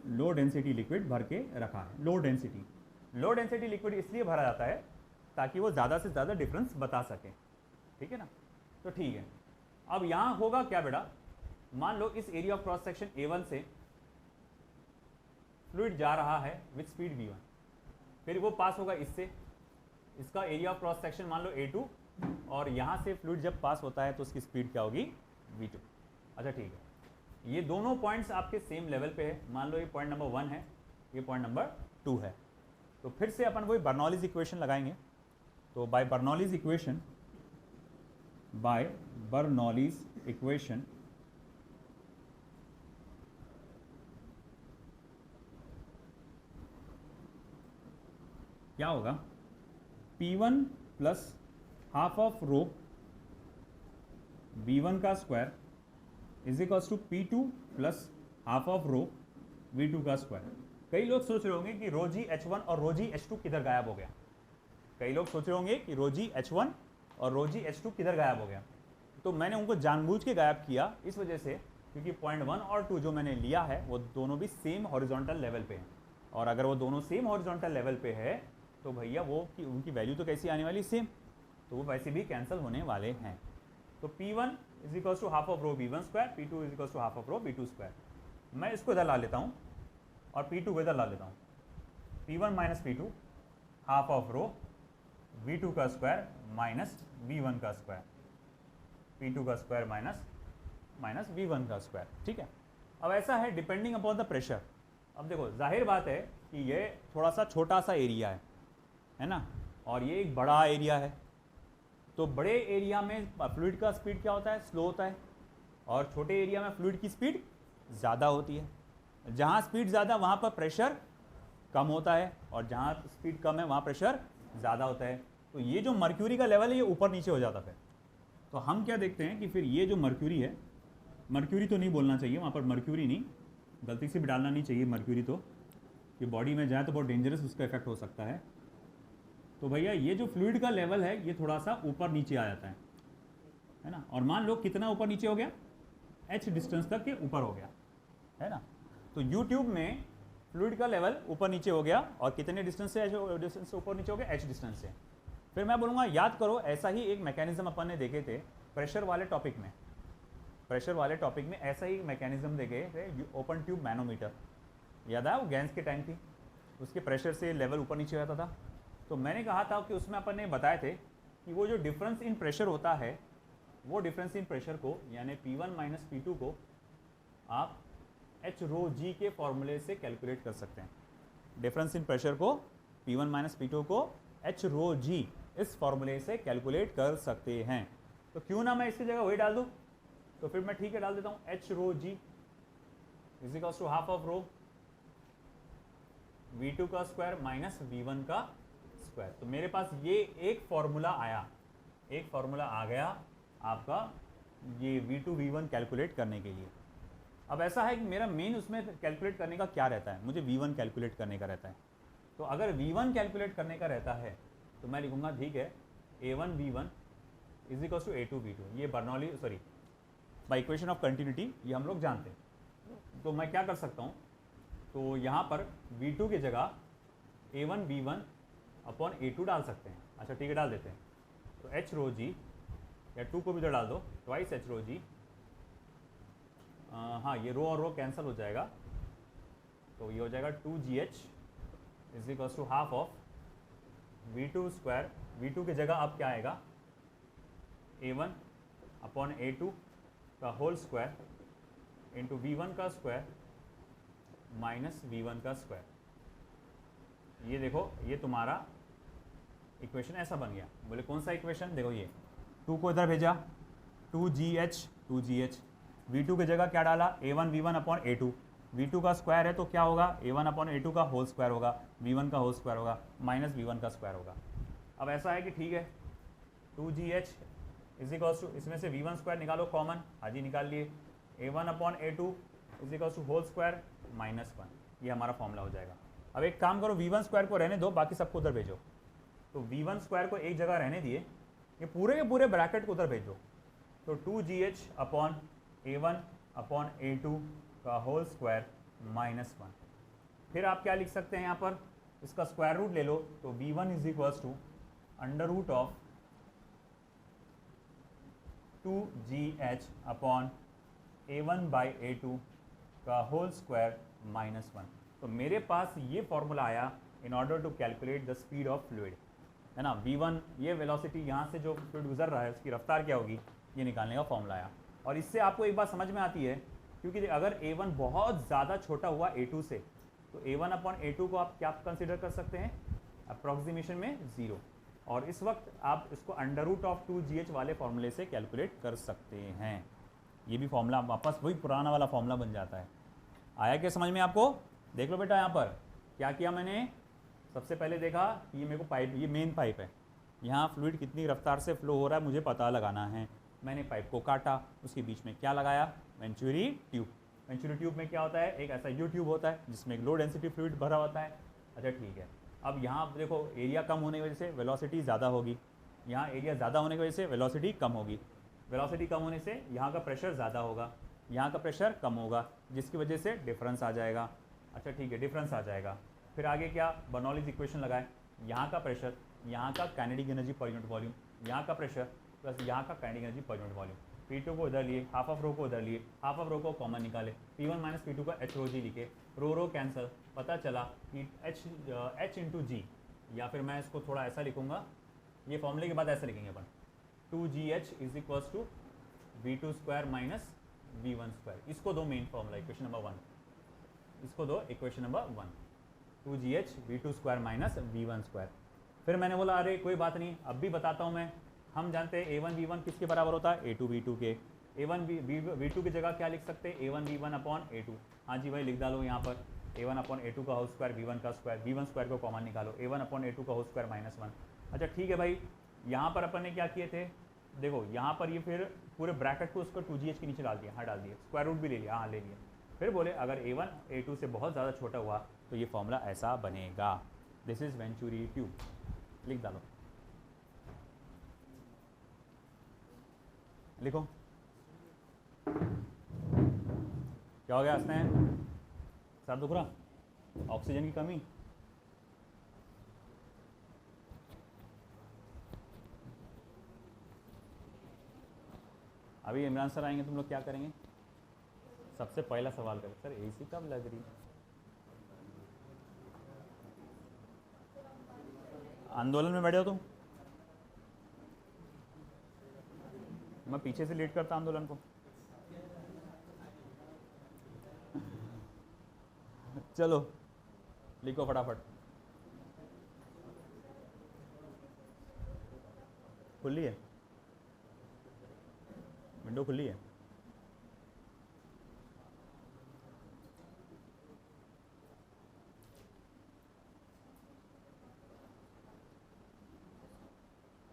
लो डेंसिटी लिक्विड भर के रखा है। लो डेंसिटी लिक्विड इसलिए भरा जाता है ताकि वो ज़्यादा से ज़्यादा डिफरेंस बता सके, ठीक है ना। तो ठीक है, अब यहाँ होगा क्या बेटा, मान लो इस area of cross section A1 से फ्लूइड जा रहा है विथ स्पीड V1, फिर वो पास होगा इससे, इसका एरिया ऑफ क्रॉस सेक्शन मान लो A2, और यहाँ से फ्लूइड जब पास होता है तो उसकी स्पीड क्या होगी, V2। अच्छा ठीक है, ये दोनों पॉइंट्स आपके सेम लेवल पे है। मान लो ये पॉइंट नंबर 1 है, ये पॉइंट नंबर 2 है। तो फिर से अपन वही बर्नौलीज इक्वेशन लगाएंगे। तो बाय बर्नौलीज इक्वेशन क्या होगा, P1 plus half of rho V1 का square is equals to P2 plus half of rho V2 का स्क्वायर। कई लोग सोच रहे होंगे कि ρg H1 और ρg H2 किधर गायब हो गया। कई लोग सोच रहे होंगे कि ρg H1 और ρg H2 किधर गायब हो गया। तो मैंने उनको जानबूझ के गायब किया इस वजह से क्योंकि पॉइंट 1 और 2 जो मैंने लिया है वो दोनों भी सेम हॉरिजॉन्टल लेवल पे हैं, और अगर वो दोनों सेम हॉरिजॉन्टल लेवल पे है तो भैया वो उनकी वैल्यू तो कैसी आने वाली, सेम, तो वो वैसे भी कैंसिल होने वाले हैं। तो P1 is equals to half of rho V1 square, P2 is equals to half of rho V2 square. मैं इसको इधर ला लेता हूँ और P2 इधर ला लेता हूँ। P1 minus P2 half of rho V2 का स्क्वायर माइनस V1 का स्क्वायर, P2 का स्क्वायर माइनस V1 का स्क्वायर, ठीक है। अब ऐसा है डिपेंडिंग अपॉन द प्रेशर। अब देखो जाहिर बात है कि ये थोड़ा सा छोटा सा एरिया है ना, और ये एक बड़ा एरिया है। तो बड़े एरिया में फ्लूइड का स्पीड क्या होता है, स्लो होता है, और छोटे एरिया में फ्लूइड की स्पीड ज़्यादा होती है। जहाँ स्पीड ज़्यादा वहाँ पर प्रेशर कम होता है, और जहाँ स्पीड कम है वहाँ प्रेशर ज़्यादा होता है। तो ये जो मर्क्यूरी का लेवल है ये ऊपर नीचे हो जाता है। तो हम क्या देखते हैं कि फिर ये जो मर्क्यूरी है, मर्क्यूरी तो नहीं बोलना चाहिए, वहाँ पर मर्क्यूरी नहीं, गलती से भी डालना नहीं चाहिए मर्क्यूरी, तो ये बॉडी में जाए तो बहुत डेंजरस उसका इफेक्ट हो सकता है। तो भैया ये जो फ्लूइड का लेवल है ये थोड़ा सा ऊपर नीचे आ जाता है ना। और मान लो कितना ऊपर नीचे हो गया, h डिस्टेंस तक के ऊपर हो गया, है ना। तो यूट्यूब में फ्लूइड का लेवल ऊपर नीचे हो गया, और कितने डिस्टेंस से डिस्टेंस से ऊपर नीचे हो गया, h डिस्टेंस से। फिर मैं बोलूँगा याद करो, ऐसा ही एक मैकेनिज्म अपन ने देखे थे प्रेशर वाले टॉपिक में। प्रेशर वाले टॉपिक में ऐसा ही मैकेनिज्म देखे थे, ओपन ट्यूब मैनोमीटर, याद आया, वो गैस की टाइम थी, उसके प्रेशर से लेवल ऊपर नीचे हो जाता था। तो मैंने कहा था कि उसमें अपन ने बताए थे कि वो जो डिफरेंस इन प्रेशर होता है, वो डिफरेंस इन प्रेशर को यानी P1 माइनस P2 को आप h रो g के फॉर्मूले से कैलकुलेट कर सकते हैं। डिफरेंस इन प्रेशर को P1 माइनस P2 को एच रो जी इस फॉर्मूले से कैलकुलेट कर सकते हैं। तो क्यों ना मैं इसकी जगह वही डाल दूं, तो फिर मैं ठीक है डाल देता हूं H rho G is equals to half of rho V2 का स्क्वायर माइनस V1 का स्क्वायर। तो मेरे पास ये एक फॉर्मूला आया, एक फॉर्मूला आ गया आपका ये V2 V1 कैलकुलेट करने के लिए। अब ऐसा है कि मेरा मेन उसमें कैलकुलेट करने का क्या रहता है, मुझे V1 कैलकुलेट करने का रहता है। तो अगर V1 कैलकुलेट करने का रहता है तो मैं लिखूंगा ठीक है A1 V1 is equal to A2 V2। ये Bernoulli sorry by equation of continuity ये हम लोग जानते हैं। तो मैं क्या कर सकता हूँ, तो यहाँ पर V2 की जगह A1 V1 अपॉन A2 डाल सकते हैं। अच्छा ठीक है डाल देते हैं। तो एच रो जी या 2 को भी इधर डाल दो, ट्वाइस एच रो जी। हाँ ये रो और रो कैंसिल हो जाएगा, तो ये हो जाएगा 2GH is equal to half of V2 square. V2 की जगह अब क्या आएगा A1 अपॉन A2 का होल स्क्वायर इंटू V1 का स्क्वायर माइनस V1 का स्क्वायर। ये देखो ये तुम्हारा इक्वेशन ऐसा बन गया। बोले कौन सा इक्वेशन, देखो ये 2 को इधर भेजा 2GH V2 की जगह क्या डाला A1 V1 upon A2। V2 का स्क्वायर है तो क्या होगा A1 अपॉन A2 का होल स्क्वायर होगा, V1 का होल स्क्वायर होगा माइनस V1 का स्क्वायर होगा। अब ऐसा है कि ठीक है 2GH इज इक्वल्स टू इसमें से V1 स्क्वायर निकालो कॉमन, हाँ जी निकाल लिए, A1 upon A2 is equals to whole square minus 1। ये हमारा फॉर्मूला हो जाएगा। अब एक काम करो V1 स्क्वायर को रहने दो, बाकी सबको उधर भेजो। तो V1 स्क्वायर को एक जगह रहने दिए, ये पूरे के पूरे ब्रैकेट को उधर भेज दो। तो 2GH upon A1 upon A2 का होल स्क्वायर माइनस 1। फिर आप क्या लिख सकते हैं यहाँ पर, इसका स्क्वायर रूट ले लो। तो V1 is equals to under root of 2GH upon A1 by A2 का होल स्क्वायर माइनस 1। तो मेरे पास ये फॉर्मूला आया in order to calculate the speed of fluid, है ना। V1 ये वेलोसिटी यहाँ से जो फ्लूइड गुजर रहा है उसकी रफ्तार क्या होगी, ये निकालने का फॉर्मूला आया। और इससे आपको एक बात समझ में आती है, क्योंकि अगर A1 बहुत ज़्यादा छोटा हुआ A2 से, तो A1 अपॉन A2 को आप क्या कंसिडर कर सकते हैं, अप्रॉक्सीमेशन में 0। और इस वक्त आप इसको अंडर रूट ऑफ 2GH वाले फॉर्मूले से कैलकुलेट कर सकते हैं। ये भी फॉर्मूला वापस वही पुराना वाला फॉर्मूला बन जाता है। आया क्या समझ में आपको? देख लो बेटा यहाँ पर क्या किया मैंने। सबसे पहले देखा कि ये मेरे को पाइप, ये मेन पाइप है, यहाँ फ्लूइड कितनी रफ्तार से फ्लो हो रहा है मुझे पता लगाना है। मैंने पाइप को काटा, उसके बीच में क्या लगाया, वेंचुरी ट्यूब। वेंचुरी ट्यूब में क्या होता है, एक ऐसा यू ट्यूब होता है जिसमें एक लो डेंसिटी फ्लूइड भरा होता है। अच्छा ठीक है, अब यहाँ देखो एरिया कम होने की वजह से वेलोसिटी ज़्यादा होगी, यहाँ एरिया ज़्यादा होने की वजह से वेलोसिटी कम होगी। वेलोसिटी कम होने से यहाँ का प्रेशर ज़्यादा होगा, यहाँ का प्रेशर कम होगा, जिसकी वजह से डिफरेंस आ जाएगा। अच्छा ठीक है, डिफरेंस आ जाएगा। फिर आगे क्या, बर्नौलीज इक्वेशन लगाए, यहाँ का प्रेशर, यहाँ का kinetic energy per unit volume, यहाँ का प्रेशर प्लस यहाँ का kinetic energy per unit volume. P2 को इधर लिए, हाफ ऑफ रो को इधर लिए, हाफ ऑफ रो को कॉमन निकाले, P1 माइनस P2 का एच रो जी लिखे, रो कैंसिल, पता चला कि एच इंटू जी, या फिर मैं इसको थोड़ा ऐसा लिखूंगा, ये फॉर्मूले के बाद ऐसा लिखेंगे अपन, 2GH is equals to V2 square minus V1 square. इसको दो मेन फॉर्मूला इक्वेशन नंबर 1, इसको दो equation number 1, 2GH V2 square minus V1 square. फिर मैंने बोला अरे कोई बात नहीं, अब भी बताता हूँ मैं। हम जानते हैं A1 V1 किसके बराबर होता है, A2 V2 के। A1 V2 की जगह क्या लिख सकते हैं, A1 V1 अपॉन A2। हाँ जी भाई लिख डालो यहाँ पर A1 अपॉन A2 का होल स्क्वायर V1 का स्क्वायर, V1 स्क्वायर को कॉमन निकालो, A1 अपॉन A2 का होल स्क्वायर माइनस 1। अच्छा ठीक है भाई, यहाँ पर अपन ने क्या किए थे, देखो यहाँ पर ये फिर पूरे ब्रैकेट को उसको 2GH के नीचे डाल दिया, हाँ डाल दिया, स्क्वायर रूट भी ले लिया, हाँ ले लिया। फिर बोले अगर A1 A2 से बहुत ज़्यादा छोटा हुआ तो ये फॉर्मूला ऐसा बनेगा, दिस इज वेंचुरी ट्यूब, लिख डालो, लिखो। क्या हो गया हंसने, सर दुख रहा, ऑक्सीजन की कमी। अभी इमरान सर आएंगे, तुम लोग क्या करेंगे? सबसे पहला सवाल करें, सर एसी कब लग रही? आंदोलन में बैठे हो तुम? मैं पीछे से लीड करता आंदोलन को। चलो लिखो फटाफट। खुली है, विंडो खुली है।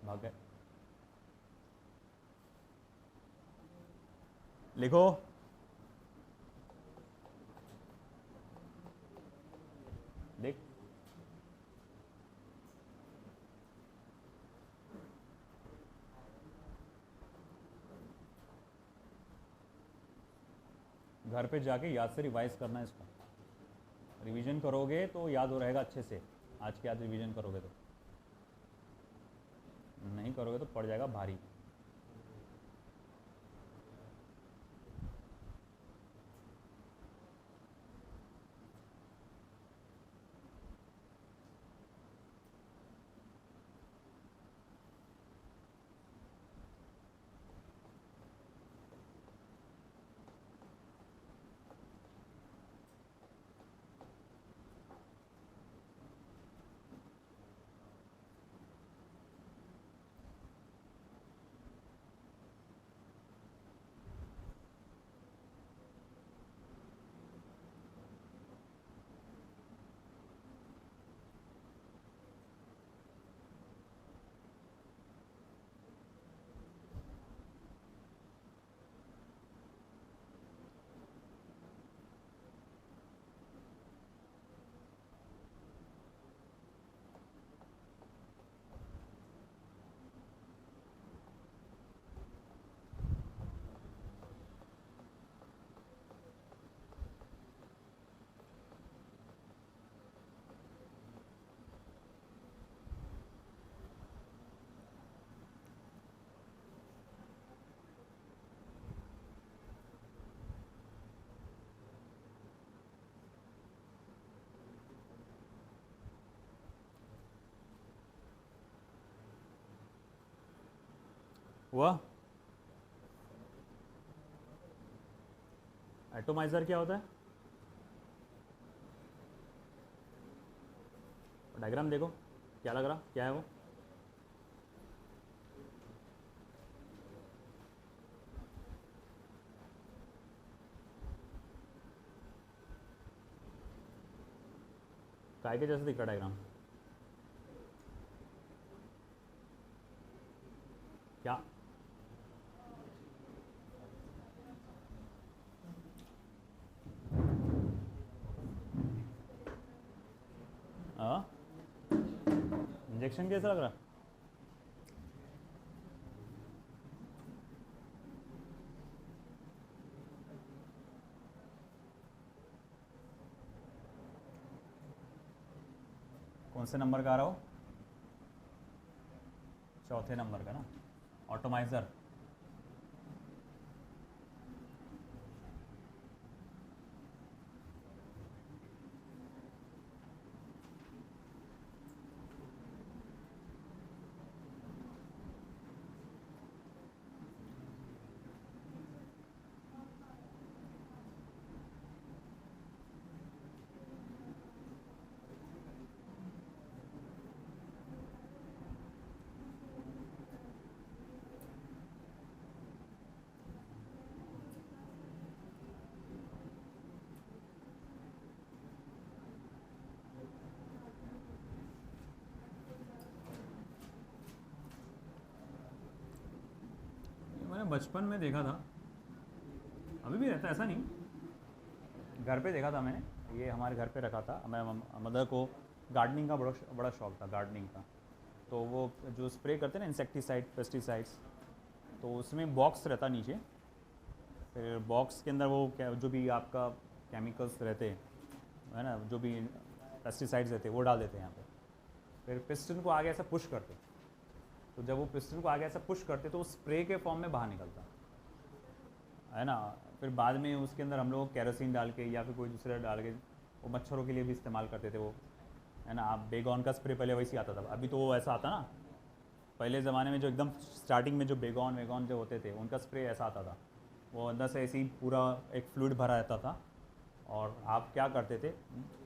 भाग गए, लिखो। देख घर पे जाके याद से रिवाइज करना है इसको। रिवीजन करोगे तो याद हो रहेगा अच्छे से। आज के आज रिवीजन करोगे तो, नहीं करोगे तो पड़ जाएगा भारी। हुआ? एटोमाइजर क्या होता है? डायग्राम देखो, क्या लग रहा, क्या है वो? काय के जैसे दिख रहा डायग्राम? क्या? इंजेक्शन कैसा लग रहा? कौन से नंबर का आ रहा हो? चौथे नंबर का ना, ऑटोमाइजर। मैंने बचपन में देखा था, अभी भी रहता है ऐसा नहीं। घर पे देखा था मैंने, ये हमारे घर पे रखा था। मैं मदर को गार्डनिंग का बड़ा शौक था, गार्डनिंग का। तो वो जो स्प्रे करते हैं ना इंसेक्टिसाइड, पेस्टिसाइड्स, तो उसमें बॉक्स रहता नीचे। फिर बॉक्स के अंदर वो क्या, जो भी आपका केमिकल्स रहते हैं, है ना, जो भी पेस्टिसाइड्स रहते हैं वो डाल देते हैं यहाँ पे। फिर पिस्टन को आगे ऐसा पुश करते, तो जब वो पिस्टन को आगे ऐसा पुश करते तो वो स्प्रे के फॉर्म में बाहर निकलता है ना। फिर बाद में उसके अंदर हम लोग केरोसिन डाल के या फिर कोई दूसरा डाल के वो मच्छरों के लिए भी इस्तेमाल करते थे वो, है ना। आप बेगॉन का स्प्रे पहले वैसे आता था, अभी तो वो ऐसा आता ना। पहले ज़माने में जो एकदम स्टार्टिंग में जो बेगॉन वेगॉन जो होते थे उनका स्प्रे ऐसा आता था, वो अंदर से ऐसे ही पूरा एक फ्लूइड भरा रहता था। और आप क्या करते थे,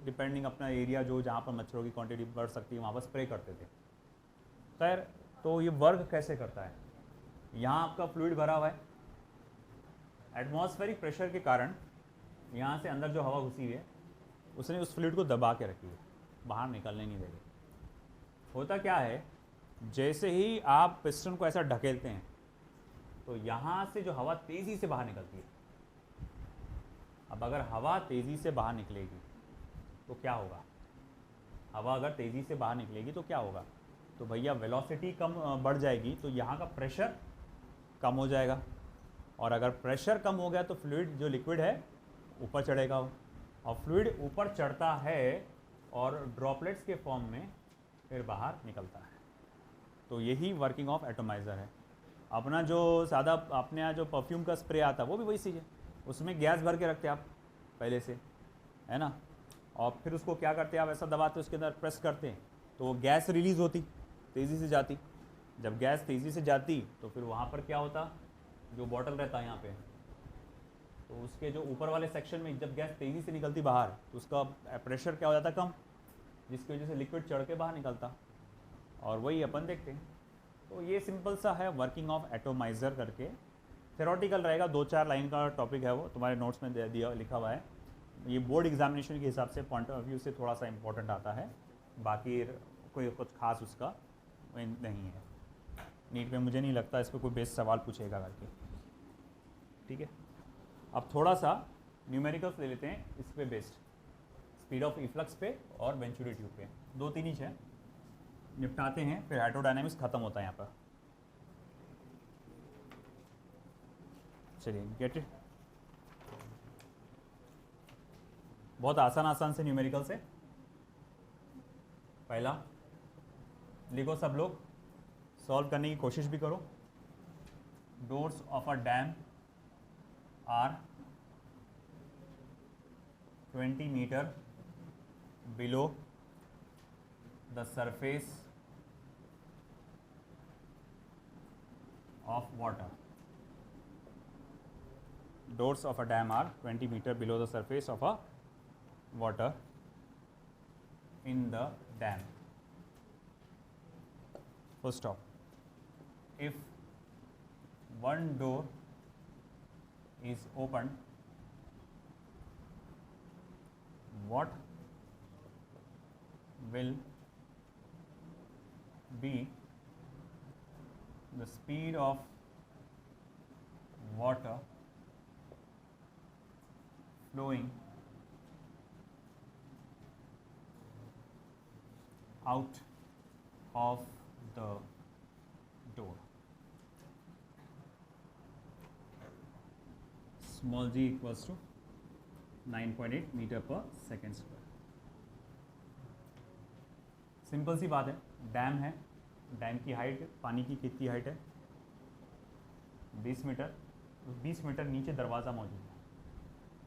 डिपेंडिंग अपना एरिया जो जहाँ पर मच्छरों की क्वांटिटी बढ़ सकती है वहाँ पर स्प्रे करते थे। खैर तो ये वर्क कैसे करता है, यहाँ आपका फ्लूइड भरा हुआ है, एटमॉस्फेरिक प्रेशर के कारण यहाँ से अंदर जो हवा घुसी हुई है उसने उस फ्लूइड को दबा के रखी है, बाहर निकलने नहीं दे रही। होता क्या है, जैसे ही आप पिस्टन को ऐसा ढकेलते हैं तो यहाँ से जो हवा तेज़ी से बाहर निकलती है। अब अगर हवा तेज़ी से बाहर निकलेगी तो क्या होगा, हवा अगर तेज़ी से बाहर निकलेगी तो क्या होगा, तो भैया वेलोसिटी कम बढ़ जाएगी, तो यहाँ का प्रेशर कम हो जाएगा, और अगर प्रेशर कम हो गया तो फ्लूइड जो लिक्विड है ऊपर चढ़ेगा, और फ्लूइड ऊपर चढ़ता है और ड्रॉपलेट्स के फॉर्म में फिर बाहर निकलता है। तो यही वर्किंग ऑफ एटोमाइज़र है। अपना जो सादा अपने यहाँ जो परफ्यूम का स्प्रे आता है वो भी वही चीज़ है, उसमें गैस भर के रखते हैं आप पहले से, है ना, और फिर उसको क्या करते हैं आप, ऐसा दबाते उसके अंदर प्रेस करते हैं तो वो गैस रिलीज़ होती, तेज़ी से जाती। जब गैस तेज़ी से जाती तो फिर वहाँ पर क्या होता, जो बॉटल रहता है यहाँ पे, तो उसके जो ऊपर वाले सेक्शन में जब गैस तेज़ी से निकलती बाहर तो उसका प्रेशर क्या हो जाता कम, जिसकी वजह से लिक्विड चढ़ के बाहर निकलता, और वही अपन देखते हैं। तो ये सिंपल सा है वर्किंग ऑफ एटोमाइज़र करके, थ्योरेटिकल रहेगा, 2-4 लाइन का टॉपिक है, वो तुम्हारे नोट्स में दे दिया लिखा हुआ है। ये बोर्ड एग्जामिनेशन के हिसाब से पॉइंट ऑफ व्यू से थोड़ा सा इंपॉर्टेंट आता है, बाकी कोई कुछ खास उसका नहीं है। नीट में मुझे नहीं लगता इस पर कोई बेस्ट सवाल पूछेगा करके, ठीक है। अब थोड़ा सा न्यूमेरिकल्स ले लेते हैं इस पे बेस्ड, स्पीड ऑफ इफ्लक्स पे और वेंचुरी ट्यूब पे, 2-3 ही है, निपटाते हैं, फिर हाइड्रोडायनामिक्स खत्म होता है यहाँ पर। चलिए गेट इट, बहुत आसान से न्यूमेरिकल्स है। पहला लिखो सब लोग, सॉल्व करने की कोशिश भी करो। Doors of a dam are 20 metre below the surface of water. Doors of a dam are 20 meter below the surface of a water in the dam. Full stop. If one door is opened, what will be the speed of water flowing out of the door? Small g equals to 9.8 metre पर second square. Simple सी बात है, dam है, dam की height, पानी की कितनी height है, 20 metre, 20 metre नीचे दरवाज़ा मौजूद है।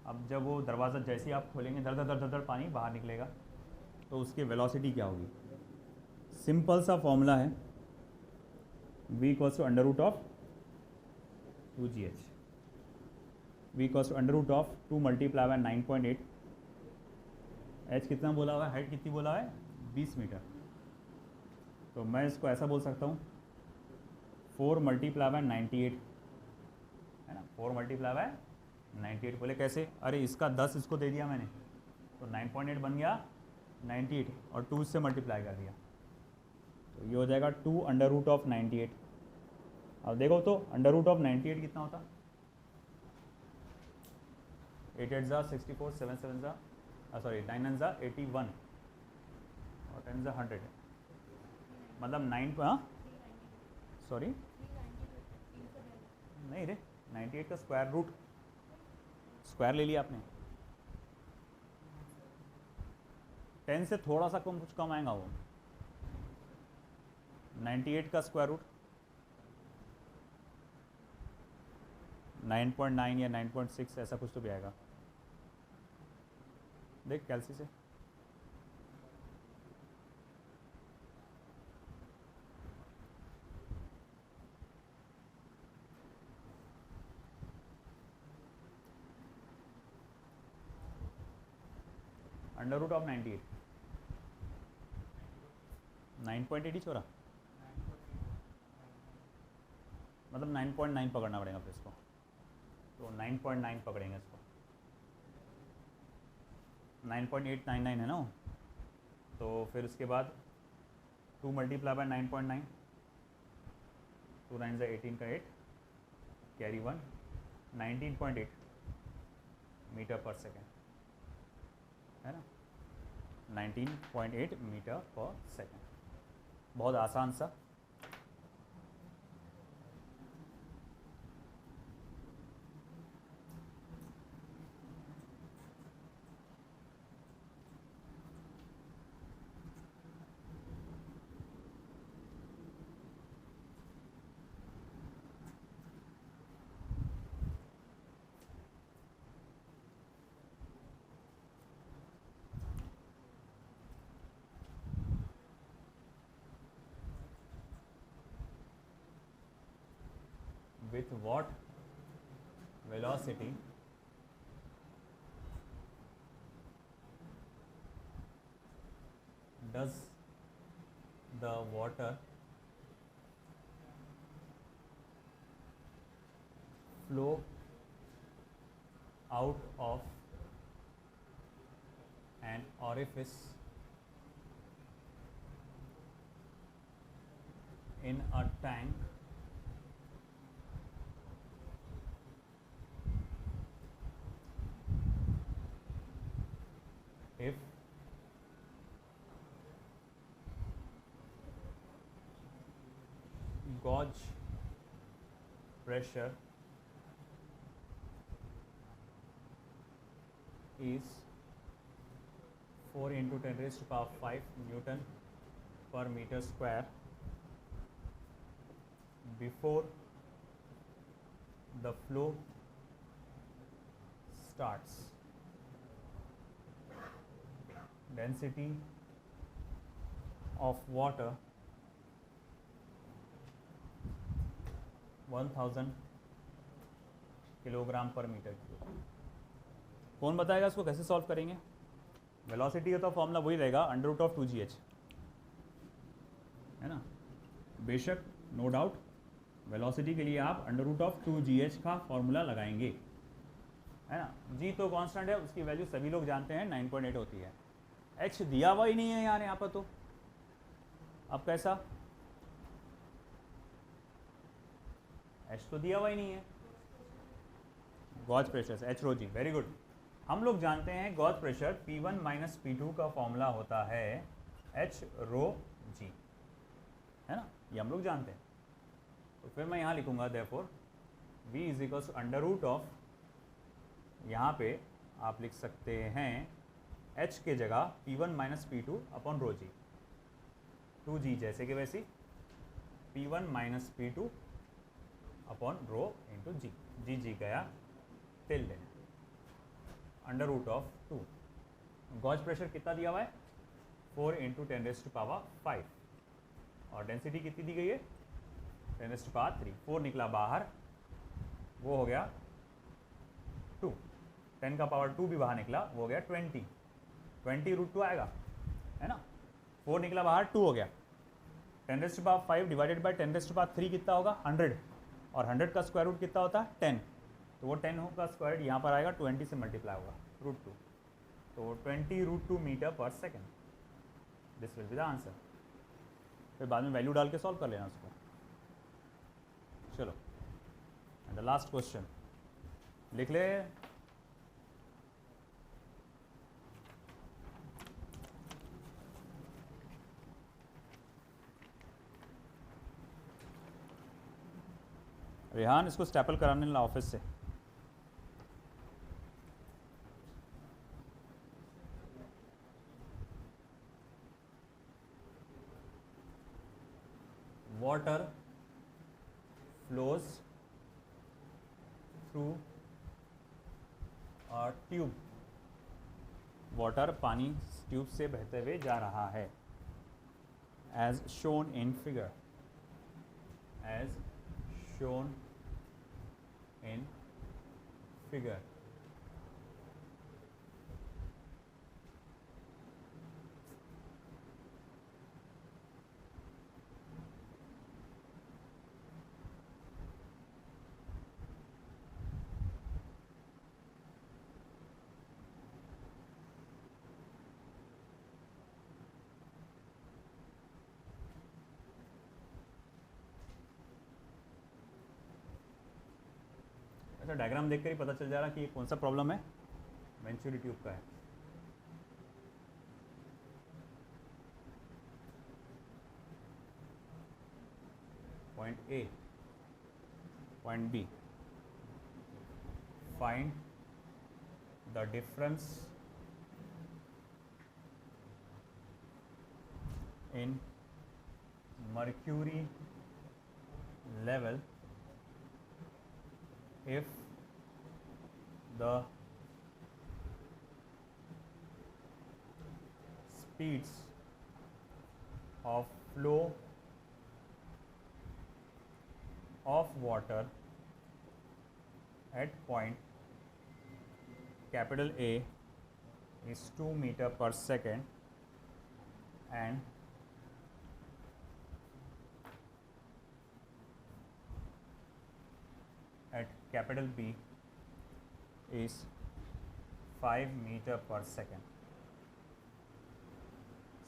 अब जब वो दरवाज़ा जैसे ही आप खोलेंगे धर धर धर धर पानी बाहर निकलेगा, तो उसकी वेलोसिटी क्या होगी, सिंपल सा फॉर्मूला है, v equals to under root of 2gh, v equals to under root of 2 multiply by 9.8, h कितना बोला हुआ है, हाइट कितनी बोला है, 20 मीटर, तो मैं इसको ऐसा बोल सकता हूँ 4 मल्टीप्लाई बाय 98, है ना, 4 मल्टीप्लाई बाय 98। बोले कैसे, अरे इसका 10 इसको दे दिया मैंने, तो 9.8 बन गया 98, और 2 इससे मल्टीप्लाई कर दिया, तो ये हो जाएगा 2 अंडर रूट ऑफ 98। अब देखो तो अंडर रूट ऑफ 98 कितना होता, 8 8 64, 7 7 सॉरी 9 9 81 और 10 100, मतलब 9, हाँ सॉरी नहीं रे, 98 का स्क्वायर रूट, स्क्वायर ले लिया आपने, 10 से थोड़ा सा कम, कुछ कम आएगा वो, 98 का स्क्वायर रूट 9.9 या 9.6 ऐसा कुछ तो भी आएगा, देख कैलसी से, अंडर रूट ऑफ 98, 9.8 ही छोरा, मतलब 9.9 पकड़ना पड़ेगा फिर इसको, तो 9.9 पकड़ेंगे इसको, 9.899 है ना, तो फिर उसके बाद 2 मल्टीप्लाई बाय 9.9, 2 9 से 18 का 8, कैरी 1, 19.8 मीटर पर सेकेंड है ना, 19.8 मीटर पर सेकेंड। बहुत आसान सा। With what velocity does the water flow out of an orifice in a tank if gauge pressure is 4 into 10 raised to power 5 Newton per meter square before the flow starts. Density of water 1000 kilogram per metre cube. कौन बताएगा इसको कैसे solve करेंगे? Velocity का तो formula वही रहेगा, under root of 2gh है ना, बेशक नो डाउट वेलोसिटी के लिए आप अंडर रूट ऑफ 2gh का फॉर्मूला लगाएंगे है ना। g तो कांस्टेंट है, उसकी वैल्यू सभी लोग जानते हैं 9.8 होती है। h दिया हुआ ही नहीं है यार यहाँ पर, तो अब कैसा? h तो दिया हुआ ही नहीं है। गॉज प्रेशर से h रो जी, वेरी गुड। हम लोग जानते हैं gauge pressure P1 minus P2 का फॉर्मूला होता है h रो जी, है ना, ये हम लोग जानते हैं। तो फिर मैं यहाँ लिखूंगा therefore V is equals under root of, यहाँ पे आप लिख सकते हैं h के जगह P1 माइनस P2 अपॉन रो जी, 2g जैसे कि वैसी, P1 minus P2 upon rho into g, g गया tilde, under root of 2। Gauge pressure कितना दिया हुआ है? 4 इंटू 10 रेज़ टू पावर 5, और डेंसिटी कितनी दी गई है? 10 रेज़ टू पावर 3। 4 निकला बाहर, वो हो गया 2, 10 का पावर 2 भी बाहर निकला, वो हो गया 20 रूट 2 आएगा है ना। 4 निकला बाहर, 2 हो गया, 10 raise to power 5 divided by 10 raise to power 3 कितना होगा? 100, और 100 का स्क्वायर रूट कितना होता है? 10, तो वो 10 का स्क्वायर यहाँ पर आएगा, 20 से मल्टीप्लाई होगा, रूट 2, तो 20 रूट 2 मीटर पर second, this will be the answer. फिर बाद में वैल्यू डाल के सॉल्व कर लेना उसको। चलो, एंड द लास्ट क्वेश्चन लिख ले। रेहान, इसको स्टेपल कराने ला ऑफिस से। Water flows through a tube. Water पानी ट्यूब से बहते हुए जा रहा है, as shown in figure, as shown in figure. इसका डायग्राम देखकर ही पता चल जा रहा कि ये कौन सा प्रॉब्लम है, वेंचुरी ट्यूब का है। Point A, point B, find the difference in mercury level if the speeds of flow of water at point capital A is 2 meter per second and at capital B is 5 meter per second.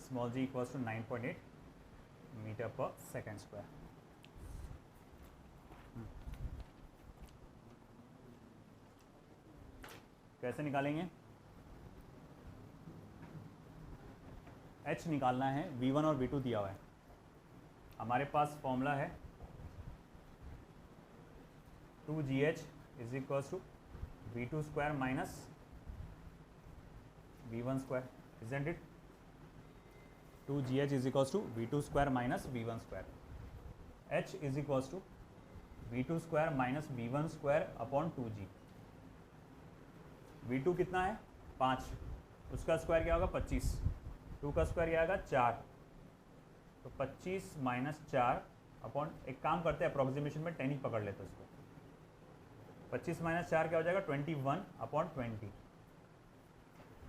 Small g equals to 9.8 meter per second square. कैसे निकालेंगे? H निकालना है, V1 और V2 दिया हुआ है। हमारे पास formula है 2GH is equals to V2 square minus V1 square, isn't it? 2GH is equals to V2 square minus V1 square. H is equals to V2 square minus V1 square upon 2G. V2 कितना है? 5, उसका square क्या होगा? 25, 2 का square क्या आएगा? 4, तो 25 minus 4 upon, एक काम करते हैं अप्रोक्सीमेशन में 10 ही पकड़ लेते हैं उसको। 25 माइनस 4 क्या हो जाएगा? 21 अपॉन 20।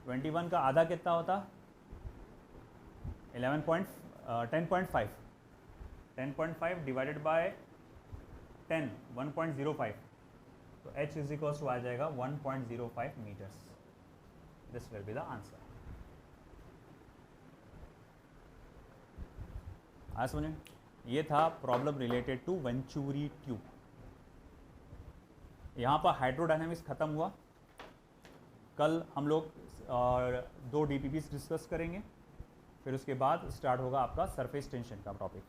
21 का आधा कितना होता? 10.5 10.5 डिवाइडेड बाय 10 1.05, तो H इज इक्वल्स टू आ जाएगा 1.05 metres. This will be the answer. आज समझे, ये था problem related to venturi tube. यहाँ पर हाइड्रोडायनामिक्स ख़त्म हुआ। कल हम लोग 2 DPPs डिस्कस करेंगे, फिर उसके बाद स्टार्ट होगा आपका सरफेस टेंशन का टॉपिक।